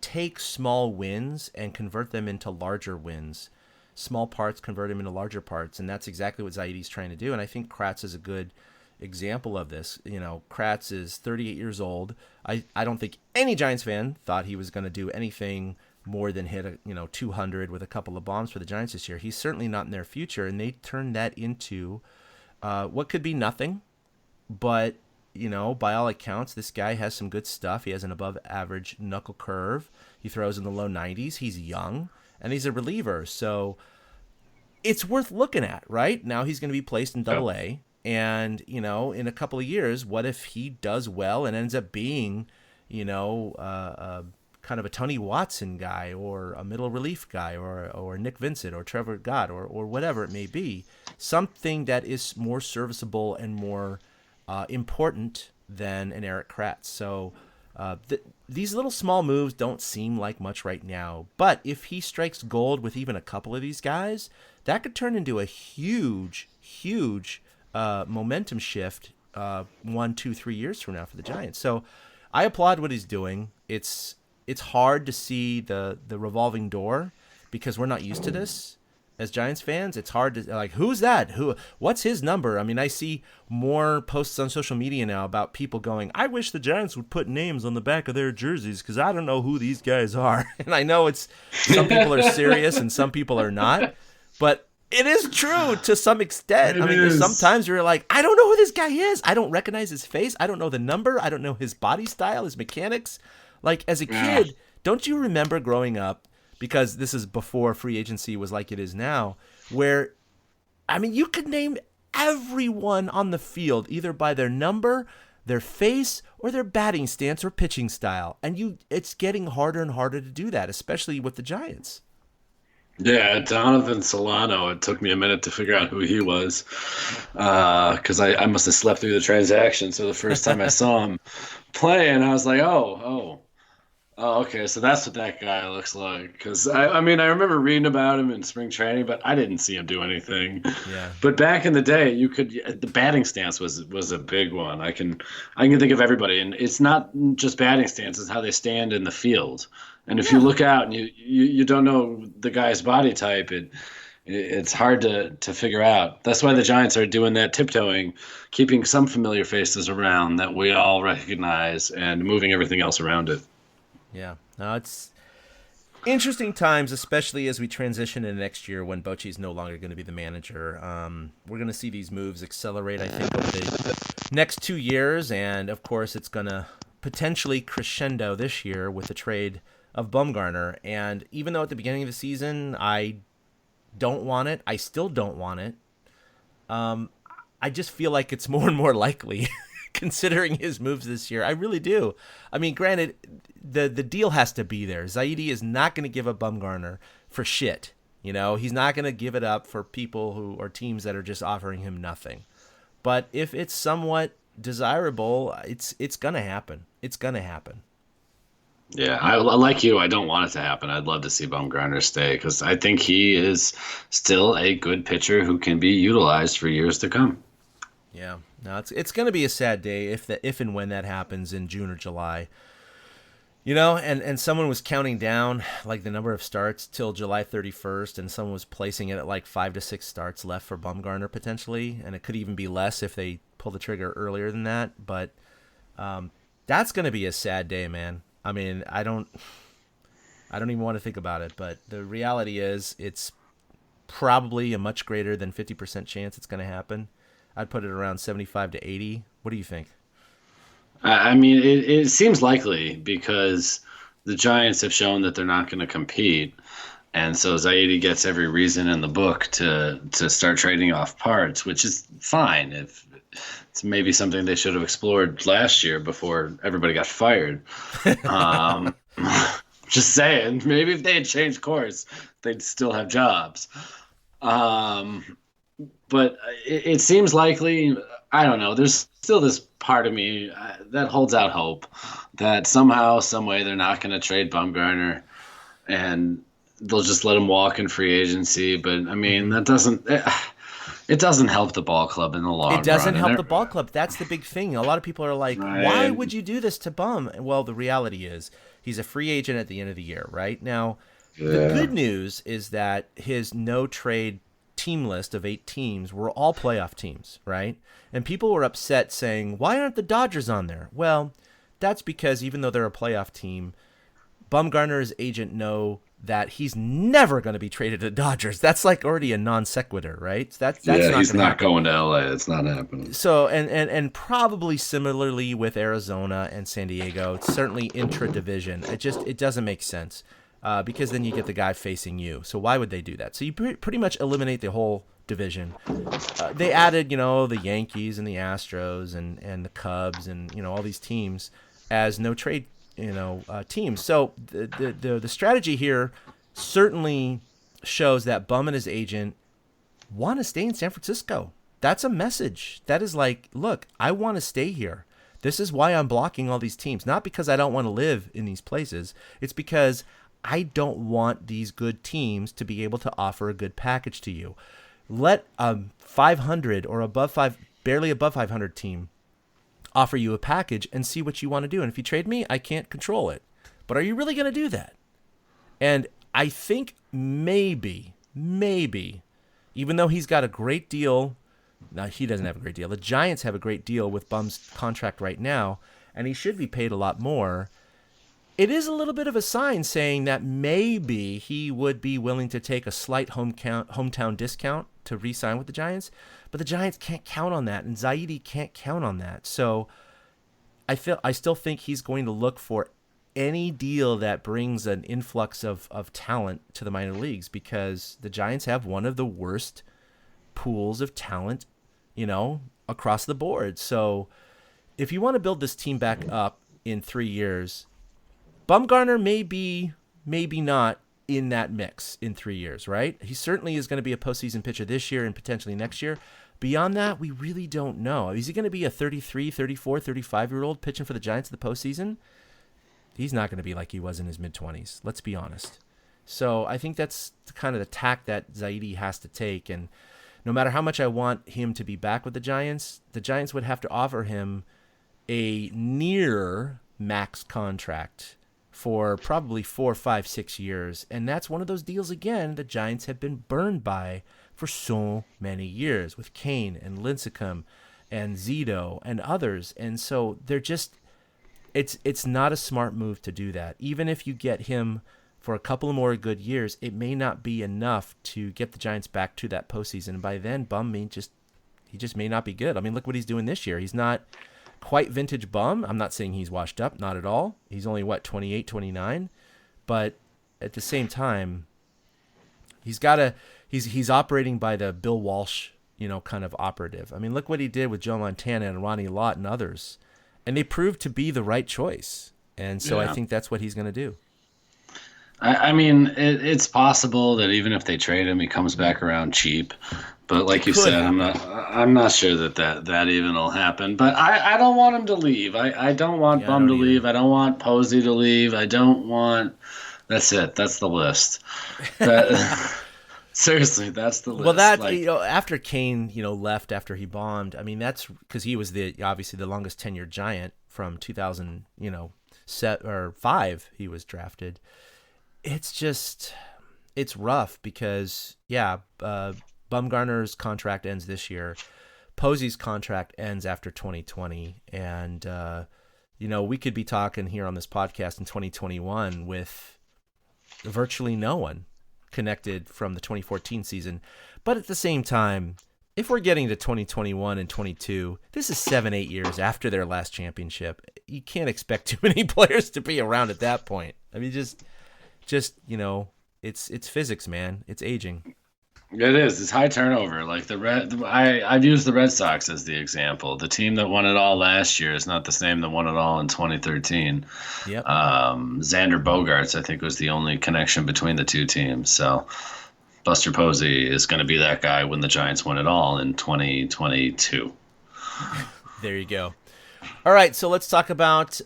Speaker 4: take small wins and convert them into larger wins. Small parts convert them into larger parts, and that's exactly what Zaidi's trying to do. And I think Kratz is a good example of this. You know, Kratz is 38 years old. I don't think any Giants fan thought he was going to do anything more than hit a 200 with a couple of bombs for the Giants this year. He's certainly not in their future, and they turned that into what could be nothing, but you know, by all accounts, this guy has some good stuff. He has an above average knuckle curve. He throws in the low 90s. He's young, and he's a reliever, so it's worth looking at. Right now, he's going to be placed in Double A. And, you know, in a couple of years, what if he does well and ends up being, you know, kind of a Tony Watson guy or a middle relief guy or Nick Vincent or Trevor Gott or whatever it may be, something that is more serviceable and more important than an Eric Kratz. So these little small moves don't seem like much right now. But if he strikes gold with even a couple of these guys, that could turn into a huge momentum shift 1, 2, 3 years from now for the Giants. So I applaud what he's doing. It's hard to see the revolving door because we're not used to this as Giants fans. It's hard to, like, who's that? What's his number? I mean, I see more posts on social media now about people going, I wish the Giants would put names on the back of their jerseys because I don't know who these guys are. And I know it's some people are serious and some people are not, but it is true to some extent. There's sometimes you're like, I don't know who this guy is. I don't recognize his face. I don't know the number. I don't know his body style, his mechanics. Like, as a kid, don't you remember growing up, because this is before free agency was like it is now, where, I mean, you could name everyone on the field either by their number, their face, or their batting stance or pitching style. And it's getting harder and harder to do that, especially with the Giants.
Speaker 5: Yeah, Donovan Solano, it took me a minute to figure out who he was because I must have slept through the transaction. So the first time I saw him playing, I was like, oh, okay, so that's what that guy looks like. Because, I mean, I remember reading about him in spring training, but I didn't see him do anything. Yeah. But back in the day, the batting stance was a big one. I can think of everybody, and it's not just batting stance, it's how they stand in the field. And if you look out and you don't know the guy's body type, it's hard to figure out. That's why the Giants are doing that tiptoeing, keeping some familiar faces around that we all recognize and moving everything else around it.
Speaker 4: Yeah. No, it's interesting times, especially as we transition into next year when Bochy's no longer going to be the manager. We're going to see these moves accelerate, I think, over the next 2 years. And, of course, it's going to potentially crescendo this year with the trade of Bumgarner. And even though at the beginning of the season I don't want it, I still don't want it. I just feel like it's more and more likely considering his moves this year. I really do. I mean, granted, the deal has to be there. Zaidi is not going to give up Bumgarner for shit. You know, he's not going to give it up for people who are teams that are just offering him nothing. But if it's somewhat desirable, it's going to happen. It's going to happen.
Speaker 5: Yeah, I like you. I don't want it to happen. I'd love to see Bumgarner stay because I think he is still a good pitcher who can be utilized for years to come.
Speaker 4: Yeah, no, it's going to be a sad day if and when that happens in June or July. You know, and someone was counting down like the number of starts till July 31st, and someone was placing it at like 5 to 6 starts left for Bumgarner potentially, and it could even be less if they pull the trigger earlier than that. But that's going to be a sad day, man. I mean, I don't even want to think about it, but the reality is it's probably a much greater than 50% chance it's going to happen. I'd put it around 75 to 80. What do you think?
Speaker 5: I mean, it seems likely because the Giants have shown that they're not going to compete. And so Zaidi gets every reason in the book to start trading off parts, which is fine. If it's maybe something they should have explored last year before everybody got fired. Just saying, maybe if they had changed course, they'd still have jobs. But it seems likely. I don't know. There's still this part of me that holds out hope that somehow, some way, they're not going to trade Bumgarner, and they'll just let him walk in free agency. But I mean, that doesn't. It doesn't help the ball club in the long run.
Speaker 4: It doesn't help the ball club. That's the big thing. A lot of people are like,
Speaker 5: right.
Speaker 4: Why would you do this to Bum? Well, the reality is he's a free agent at the end of the year, right? Now, the good news is that his no-trade team list of 8 teams were all playoff teams, right? And people were upset saying, why aren't the Dodgers on there? Well, that's because even though they're a playoff team, Bumgarner's agent know that he's never going to be traded to the Dodgers. That's like already a non sequitur, right? That's
Speaker 5: he's not going to LA. It's not happening.
Speaker 4: So, and probably similarly with Arizona and San Diego, it's certainly intra-division. It doesn't make sense because then you get the guy facing you. So why would they do that? So you pretty much eliminate the whole division. They added, the Yankees and the Astros and the Cubs and, all these teams as no trade teams. So the strategy here certainly shows that Bum and his agent want to stay in San Francisco. That's a message. That is like, look, I want to stay here. This is why I'm blocking all these teams. Not because I don't want to live in these places. It's because I don't want these good teams to be able to offer a good package to you. Let a 500 or barely above 500 team offer you a package and see what you want to do. And if you trade me, I can't control it. But are you really going to do that? And I think maybe, even though he's got a great deal, now he doesn't have a great deal. The Giants have a great deal with Bum's contract right now, and he should be paid a lot more. It is a little bit of a sign saying that maybe he would be willing to take a slight hometown discount to re-sign with the Giants. But the Giants can't count on that, and Zaidi can't count on that. So I still think he's going to look for any deal that brings an influx of talent to the minor leagues because the Giants have one of the worst pools of talent, across the board. So if you want to build this team back up in 3 years, Bumgarner maybe not in that mix in 3 years, right? He certainly is going to be a postseason pitcher this year and potentially next year. Beyond that, we really don't know. Is he going to be a 33, 34, 35-year-old pitching for the Giants in the postseason? He's not going to be like he was in his mid-20s. Let's be honest. So I think that's kind of the tack that Zaidi has to take. And no matter how much I want him to be back with the Giants would have to offer him a near max contract for probably 4, 5, 6 years. And that's one of those deals, again, the Giants have been burned by for so many years with Kane and Lincecum and Zito and others. And so they're just, it's not a smart move to do that. Even if you get him for a couple of more good years, it may not be enough to get the Giants back to that postseason. And by then, Bum he just may not be good. I mean, look what he's doing this year. He's not quite vintage Bum. I'm not saying he's washed up, not at all. He's only 28, 29, but at the same time, he's operating by the Bill Walsh kind of operative. I mean, look what he did with Joe Montana and Ronnie Lott and others, and they proved to be the right choice. And so I think that's what he's going to do.
Speaker 5: I mean, it's possible that even if they trade him, he comes back around cheap. But like you said, I'm not sure that even will happen. But I don't want him to leave. I don't want Bum to leave. I don't want Posey to leave. I don't want. That's it. That's the list. Seriously, that's the list.
Speaker 4: Well, after Kane, left after he bombed. I mean, that's because he was obviously the longest tenured Giant from 2000, 5. He was drafted. It's rough because Bumgarner's contract ends this year. Posey's contract ends after 2020, and we could be talking here on this podcast in 2021 with virtually no one connected from the 2014 season. But at the same time, if we're getting to 2021 and 22, this is 7-8 years after their last championship. You can't expect too many players to be around at that point. I mean, just it's physics, man. It's aging.
Speaker 5: It is. It's high turnover. Like I've used the Red Sox as the example. The team that won it all last year is not the same that won it all in 2013.
Speaker 4: Yep.
Speaker 5: Xander Bogaerts, I think, was the only connection between the two teams. So Buster Posey is going to be that guy when the Giants win it all in 2022.
Speaker 4: There you go. All right, so let's talk about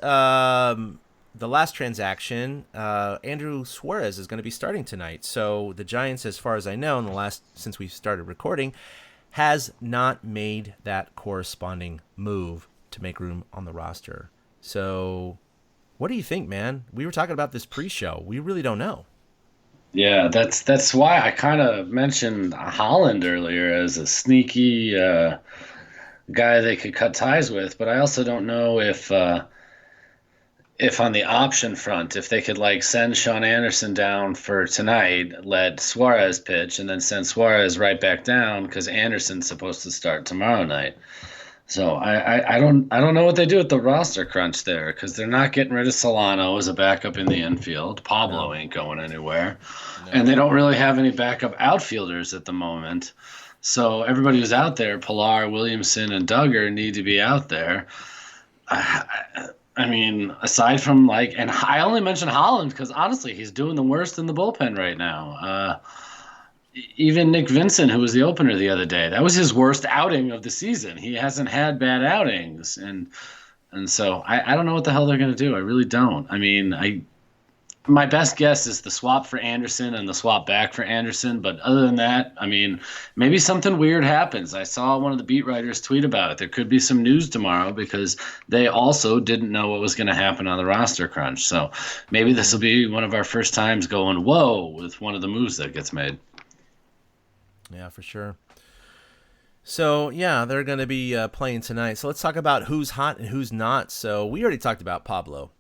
Speaker 4: the last transaction. Andrew Suarez is going to be starting tonight. So the Giants, as far as I know, since we started recording, has not made that corresponding move to make room on the roster. So what do you think, man? We were talking about this pre-show. We really don't know.
Speaker 5: Yeah, that's why I kind of mentioned Holland earlier as a sneaky guy they could cut ties with, but I also don't know if on the option front, if they could send Sean Anderson down for tonight, let Suarez pitch, and then send Suarez right back down because Anderson's supposed to start tomorrow night. So I don't know what they do with the roster crunch there because they're not getting rid of Solano as a backup in the infield. Pablo ain't going anywhere, and they don't really have any backup outfielders at the moment. So everybody who's out there, Pilar, Williamson, and Duggar, need to be out there. I mean, aside from and I only mentioned Holland because honestly, he's doing the worst in the bullpen right now. Even Nick Vincent, who was the opener the other day, that was his worst outing of the season. He hasn't had bad outings, and so I don't know what the hell they're going to do. I really don't. I mean, my best guess is the swap for Anderson and the swap back for Anderson. But other than that, I mean, maybe something weird happens. I saw one of the beat writers tweet about it. There could be some news tomorrow because they also didn't know what was going to happen on the roster crunch. So maybe this will be one of our first times going, whoa, with one of the moves that gets made.
Speaker 4: Yeah, for sure. So, yeah, they're going to be playing tonight. So let's talk about who's hot and who's not. So we already talked about Pablo.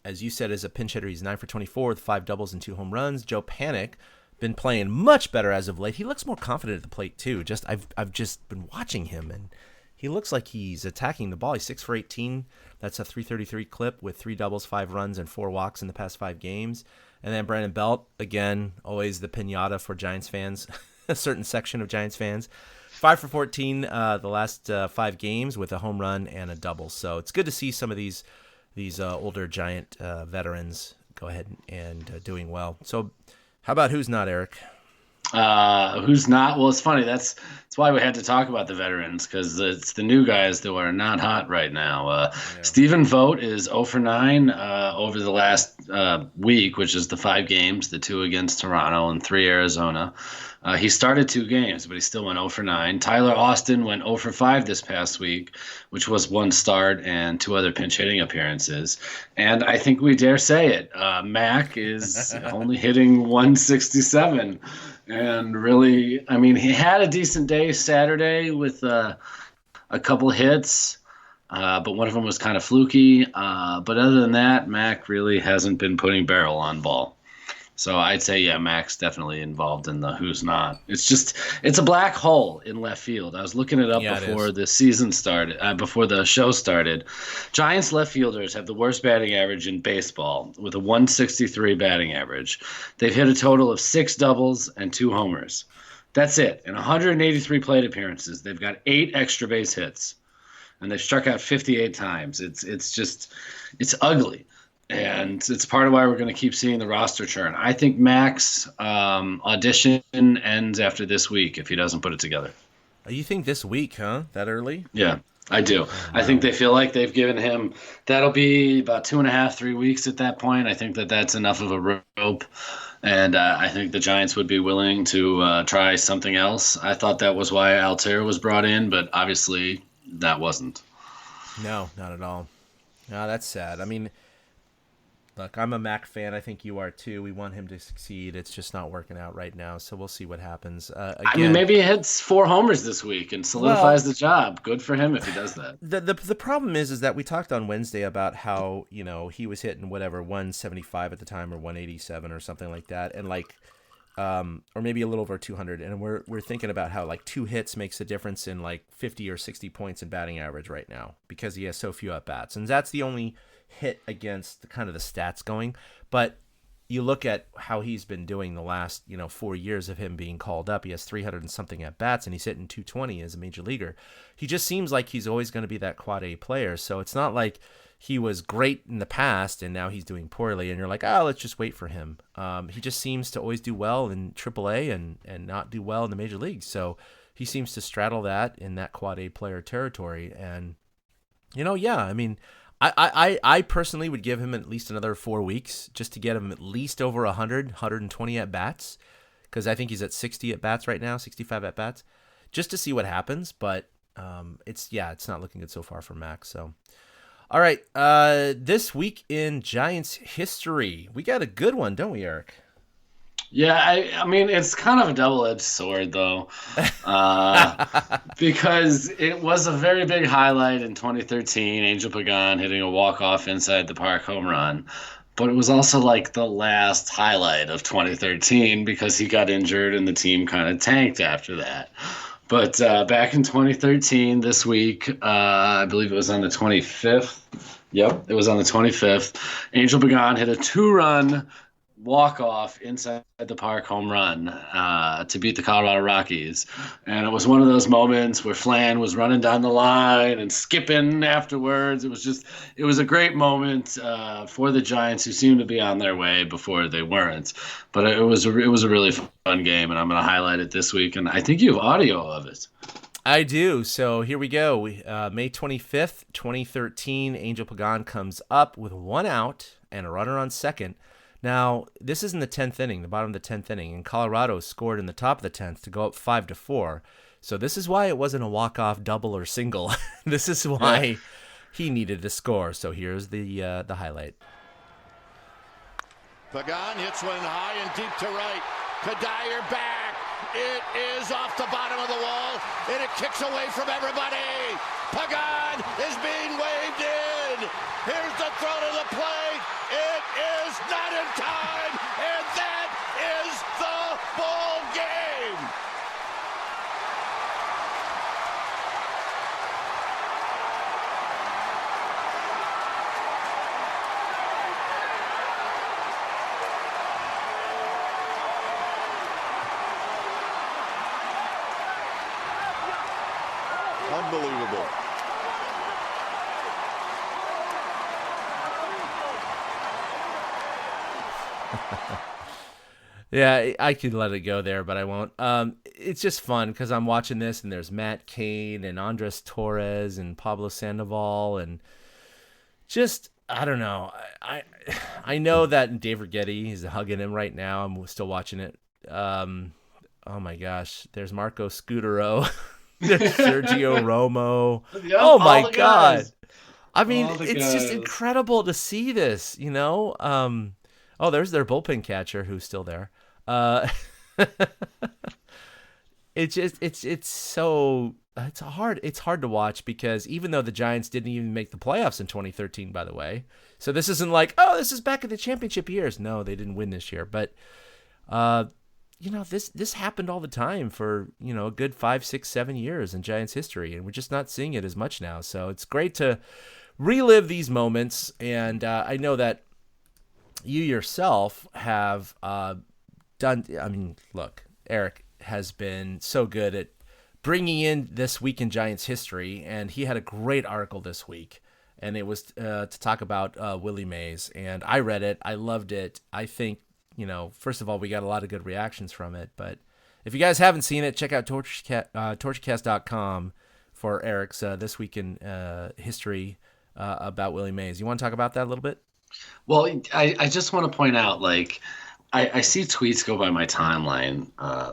Speaker 4: As you said, as a pinch hitter, he's 9 for 24 with 5 doubles and 2 home runs. Joe Panic been playing much better as of late. He looks more confident at the plate too. I've just been watching him, and he looks like he's attacking the ball. He's 6 for 18. That's a 333 clip with 3 doubles, 5 runs, and 4 walks in the past 5 games. And then Brandon Belt, again, always the pinata for Giants fans, a certain section of Giants fans. 5 for 14 the last 5 games with a home run and a double. So it's good to see some of these older Giant veterans go ahead and doing well. So how about who's not, Eric?
Speaker 5: Who's not? Well, it's funny. That's why we had to talk about the veterans because it's the new guys that are not hot right now. Stephen Vogt is 0 for 9 over the last week, which is the 5 games, the 2 against Toronto and 3 Arizona. He started 2 games, but he still went 0 for 9. Tyler Austin went 0 for 5 this past week, which was 1 start and 2 other pinch hitting appearances. And I think we dare say it. Mac is only hitting 167. And really, I mean, he had a decent day Saturday with a couple hits, but one of them was kind of fluky. But other than that, Mac really hasn't been putting barrel on ball. So I'd say, yeah, Mac's definitely involved in the who's not. It's a black hole in left field. I was looking it up before the season started, before the show started. Giants left fielders have the worst batting average in baseball with a 163 batting average. They've hit a total of 6 doubles and 2 homers. That's it. In 183 plate appearances, they've got 8 extra base hits, and they've struck out 58 times. It's ugly, and it's part of why we're going to keep seeing the roster churn. I think Mac's audition ends after this week if he doesn't put it together.
Speaker 4: You think this week, huh? That early?
Speaker 5: Yeah, I do. I think they feel like they've given him, that'll be about 2.5, 3 weeks at that point. I think that that's enough of a rope. And I think the Giants would be willing to try something else. I thought that was why Altair was brought in, but obviously that wasn't.
Speaker 4: No, not at all. No, that's sad. I mean, look, I'm a Mac fan. I think you are too. We want him to succeed. It's just not working out right now, so we'll see what happens. Again,
Speaker 5: I mean, maybe he hits 4 homers this week and solidifies the job. Good for him if he does that.
Speaker 4: The problem is that we talked on Wednesday about how, he was hitting whatever 175 at the time or 187 or something like that, and or maybe a little over 200, and we're thinking about how 2 hits makes a difference in 50 or 60 points in batting average right now because he has so few at bats, and that's the only hit against the stats going. But you look at how he's been doing the last 4 years of him being called up. He has 300 and something at bats, and he's hitting 220 as a major leaguer. He just seems like he's always going to be that quad A player. So it's not like he was great in the past and now he's doing poorly and you're like, let's just wait for him. He just seems to always do well in AAA and not do well in the major leagues. So he seems to straddle that in that quad A player territory. And I mean, I personally would give him at least another 4 weeks just to get him at least over 120 at bats, because I think he's at 60 at bats right now, 65 at bats, just to see what happens. But it's not looking good so far for Max. So, all right, this week in Giants history, we got a good one, don't we, Eric?
Speaker 5: Yeah, I mean, it's kind of a double-edged sword, though, because it was a very big highlight in 2013, Angel Pagan hitting a walk-off inside the park home run. But it was also the last highlight of 2013 because he got injured and the team kind of tanked after that. But back in 2013, this week, I believe it was on the 25th. Yep, it was on the 25th. Angel Pagan hit a 2-run walk-off inside the park home run to beat the Colorado Rockies. And it was one of those moments where Flan was running down the line and skipping afterwards. It was a great moment for the Giants, who seemed to be on their way before they weren't. But it was a really fun game, and I'm going to highlight it this week. And I think you have audio of it.
Speaker 4: I do. So here we go. May 25th, 2013, Angel Pagan comes up with 1 out and a runner on second. Now, this is in the 10th inning, the bottom of the 10th inning, and Colorado scored in the top of the 10th to go up 5-4. So this is why it wasn't a walk-off double or single. This is why he needed to score. So here's the highlight.
Speaker 6: Pagan hits one high and deep to right. Kadire back. It is off the bottom of the wall, and it kicks away from everybody. Pagan is being waved in. Here's the throw to the plate. It is not in time, and that is the ball game. Unbelievable.
Speaker 4: Yeah, I could let it go there, but I won't. It's just fun because I'm watching this, and there's Matt Cain and Andres Torres and Pablo Sandoval, and just I don't know. I know that Dave Righetti is hugging him right now. I'm still watching it. Oh my gosh, there's Marco Scutero, there's Sergio Romo.
Speaker 5: Yep,
Speaker 4: oh my God!
Speaker 5: Guys.
Speaker 4: I mean, it's just incredible to see this. Oh, there's their bullpen catcher who's still there. It's hard to watch because even though the Giants didn't even make the playoffs in 2013, by the way, so this isn't like, oh, this is back in the championship years. No, they didn't win this year, but this happened all the time for a good 5, 6, 7 years in Giants history, and we're just not seeing it as much now. So it's great to relive these moments, and I know that you yourself have done. I mean, look, Eric, has been so good at bringing in this week in Giants history, and he had a great article this week, and it was to talk about Willie Mays, and I read it. I loved it. I think, first of all, we got a lot of good reactions from it, but if you guys haven't seen it, check out TortureCast.com for Eric's This Week in History about Willie Mays. You want to talk about that a little bit?
Speaker 5: Well, I just want to point out, like, I see tweets go by my timeline,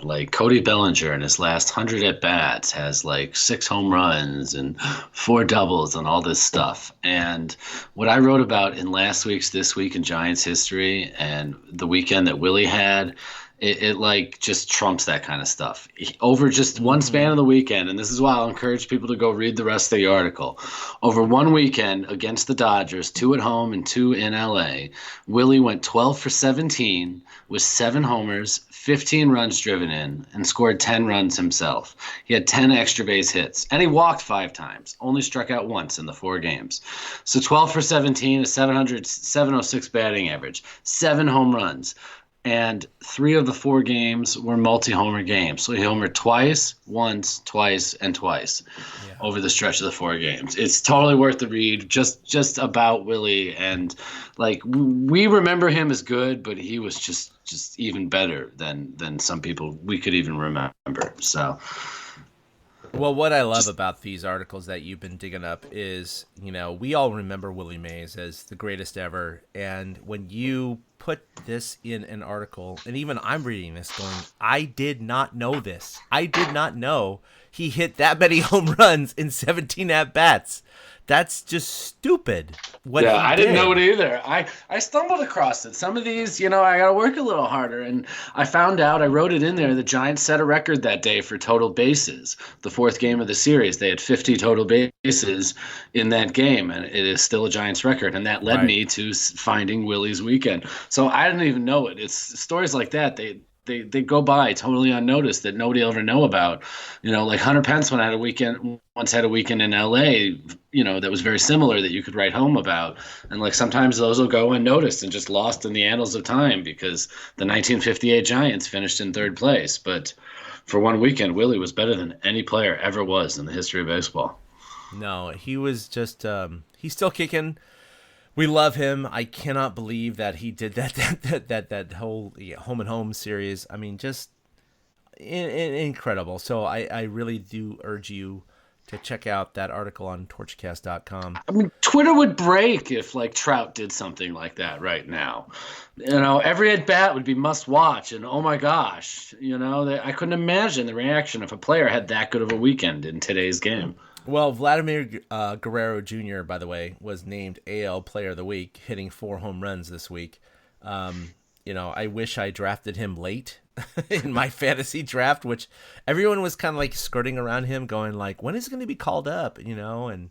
Speaker 5: like Cody Bellinger in his last 100 at-bats has like 6 home runs and 4 doubles and all this stuff. And what I wrote about in last week's This Week in Giants History and the weekend that Willie had, it like just trumps that kind of stuff. Over just one span of the weekend, and this is why I'll encourage people to go read the rest of the article. Over one weekend against the Dodgers, 2 at home and 2 in LA, Willie went 12 for 17 with 7 homers, 15 runs driven in, and scored 10 runs himself. He had 10 extra base hits, and he walked 5 times, only struck out once in the 4 games. So 12 for 17, a 706 batting average, 7 home runs. And 3 of the 4 games were multi-homer games. So he homered twice, once, twice, and twice over the stretch of the 4 games. It's totally worth the read, just about Willie. And, like, we remember him as good, but he was just even better than some people we could even remember. So...
Speaker 4: Well, what I love about these articles that you've been digging up is, we all remember Willie Mays as the greatest ever. And when you put this in an article, and even I'm reading this going, I did not know this. I did not know he hit that many home runs in 17 at-bats. That's just stupid.
Speaker 5: I didn't know it either. I stumbled across it. Some of these, I got to work a little harder. And I found out, I wrote it in there, the Giants set a record that day for total bases. The 4th game of the series, they had 50 total bases in that game. And it is still a Giants record. And that led me to finding Willie's weekend. So I didn't even know it. It's stories like that. They go by totally unnoticed that nobody will ever know about. Like Hunter Pence once had a weekend in LA, that was very similar that you could write home about. And like sometimes those will go unnoticed and just lost in the annals of time because the 1958 Giants finished in 3rd place. But for one weekend, Willie was better than any player ever was in the history of baseball.
Speaker 4: No, he was just he's still kicking. We love him. I cannot believe that he did that whole home and home series. I mean, just incredible. So I really do urge you to check out that article on TortureCast.com.
Speaker 5: I mean, Twitter would break if like Trout did something like that right now. Every at bat would be must watch, and oh my gosh, I couldn't imagine the reaction if a player had that good of a weekend in today's game.
Speaker 4: Well, Vladimir Guerrero Jr., by the way, was named AL Player of the Week, hitting 4 home runs this week. I wish I drafted him late in my fantasy draft, which everyone was kind of like skirting around him, going like, when is he going to be called up? And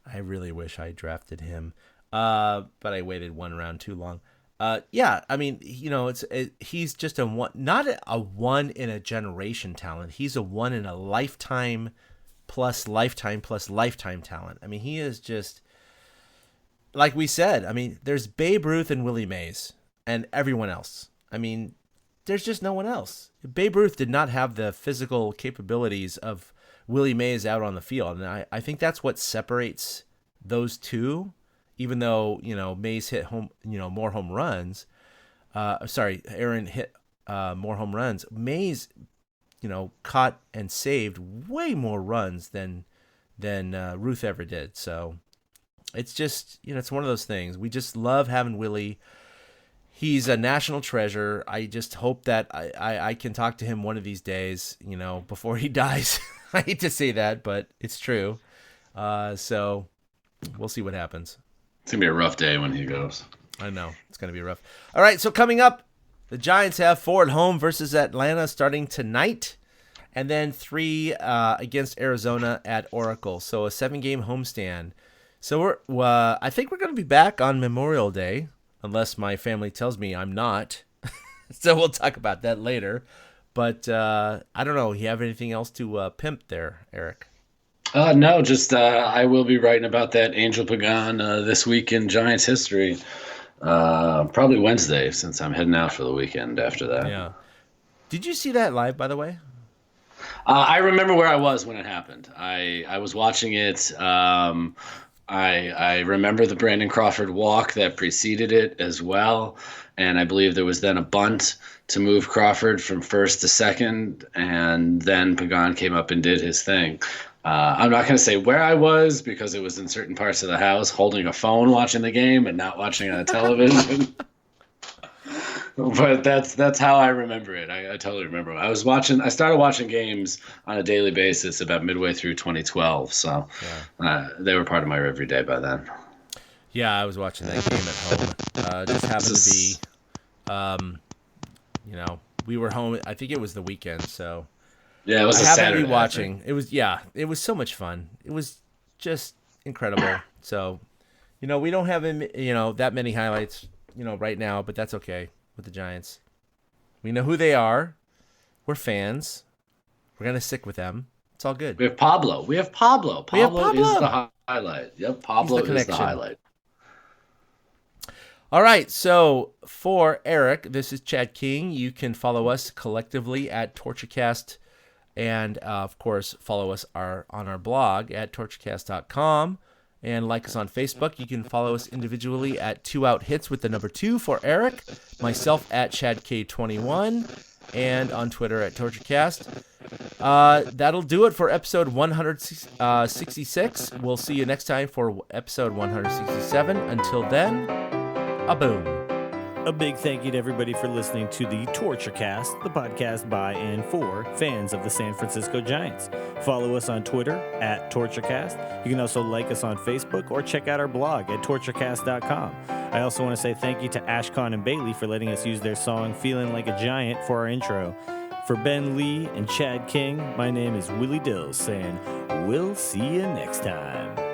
Speaker 4: I really wish I drafted him, but I waited 1 round too long. I mean, he's just not a one in a generation talent. He's a one in a lifetime plus lifetime talent. I mean, he is just, like we said, I mean, there's Babe Ruth and Willie Mays and everyone else. I mean, there's just no one else. Babe Ruth did not have the physical capabilities of Willie Mays out on the field. And I think that's what separates those two, even though, Mays hit more home runs. Aaron hit more home runs. Mays, caught and saved way more runs than Ruth ever did. So it's just, it's one of those things. We just love having Willie. He's a national treasure. I just hope that I can talk to him one of these days, before he dies. I hate to say that, but it's true. So we'll see what happens.
Speaker 5: It's going to be a rough day when he goes.
Speaker 4: I know. It's going to be rough. All right, so coming up, the Giants have 4 at home versus Atlanta starting tonight, and then 3 against Arizona at Oracle. So a 7-game homestand. So I think we're going to be back on Memorial Day, unless my family tells me I'm not. So we'll talk about that later. But I don't know. You have anything else to pimp there, Eric?
Speaker 5: No, just I will be writing about that Angel Pagan this week in Giants history. Probably Wednesday, since I'm heading out for the weekend after that.
Speaker 4: Yeah. Did you see that live, by the way?
Speaker 5: I remember where I was when it happened. I was watching it. I remember the Brandon Crawford walk that preceded it as well, and I believe there was then a bunt to move Crawford from first to second, and then Pagan came up and did his thing. I'm not going to say where I was because it was in certain parts of the house, holding a phone watching the game and not watching on television. But that's how I remember it. I totally remember. I started watching games on a daily basis about midway through 2012. So they were part of my everyday by then.
Speaker 4: Yeah, I was watching that game at home. Just happened to be, we were home. I think it was the weekend, so
Speaker 5: yeah, it was
Speaker 4: I
Speaker 5: a
Speaker 4: happened
Speaker 5: Saturday.
Speaker 4: to be watching. It was so much fun. It was just incredible. So, we don't have that many highlights, right now, but that's okay with the Giants. We know who they are. We're fans. We're gonna stick with them. It's all good.
Speaker 5: We have Pablo. Pablo is the highlight. Yep, Pablo is the highlight.
Speaker 4: All right, so for Eric, this is Chad King. You can follow us collectively at TortureCast, and of course, follow us on our blog at TortureCast.com, and like us on Facebook. You can follow us individually at 2OutHits with the number 2 for Eric, myself at ChadK21, and on Twitter at TortureCast. That'll do it for episode 166. We'll see you next time for episode 167. Until then, a boom.
Speaker 8: A big thank you to everybody for listening to the TortureCast, the podcast by and for fans of the San Francisco Giants. Follow us on Twitter at TortureCast. You can also like us on Facebook or check out our blog at TortureCast.com. I also want to say thank you to Ashcon and Bailey for letting us use their song Feeling Like a Giant for our intro. For Ben Lee and Chad King, my name is Willie Dills saying, we'll see you next time.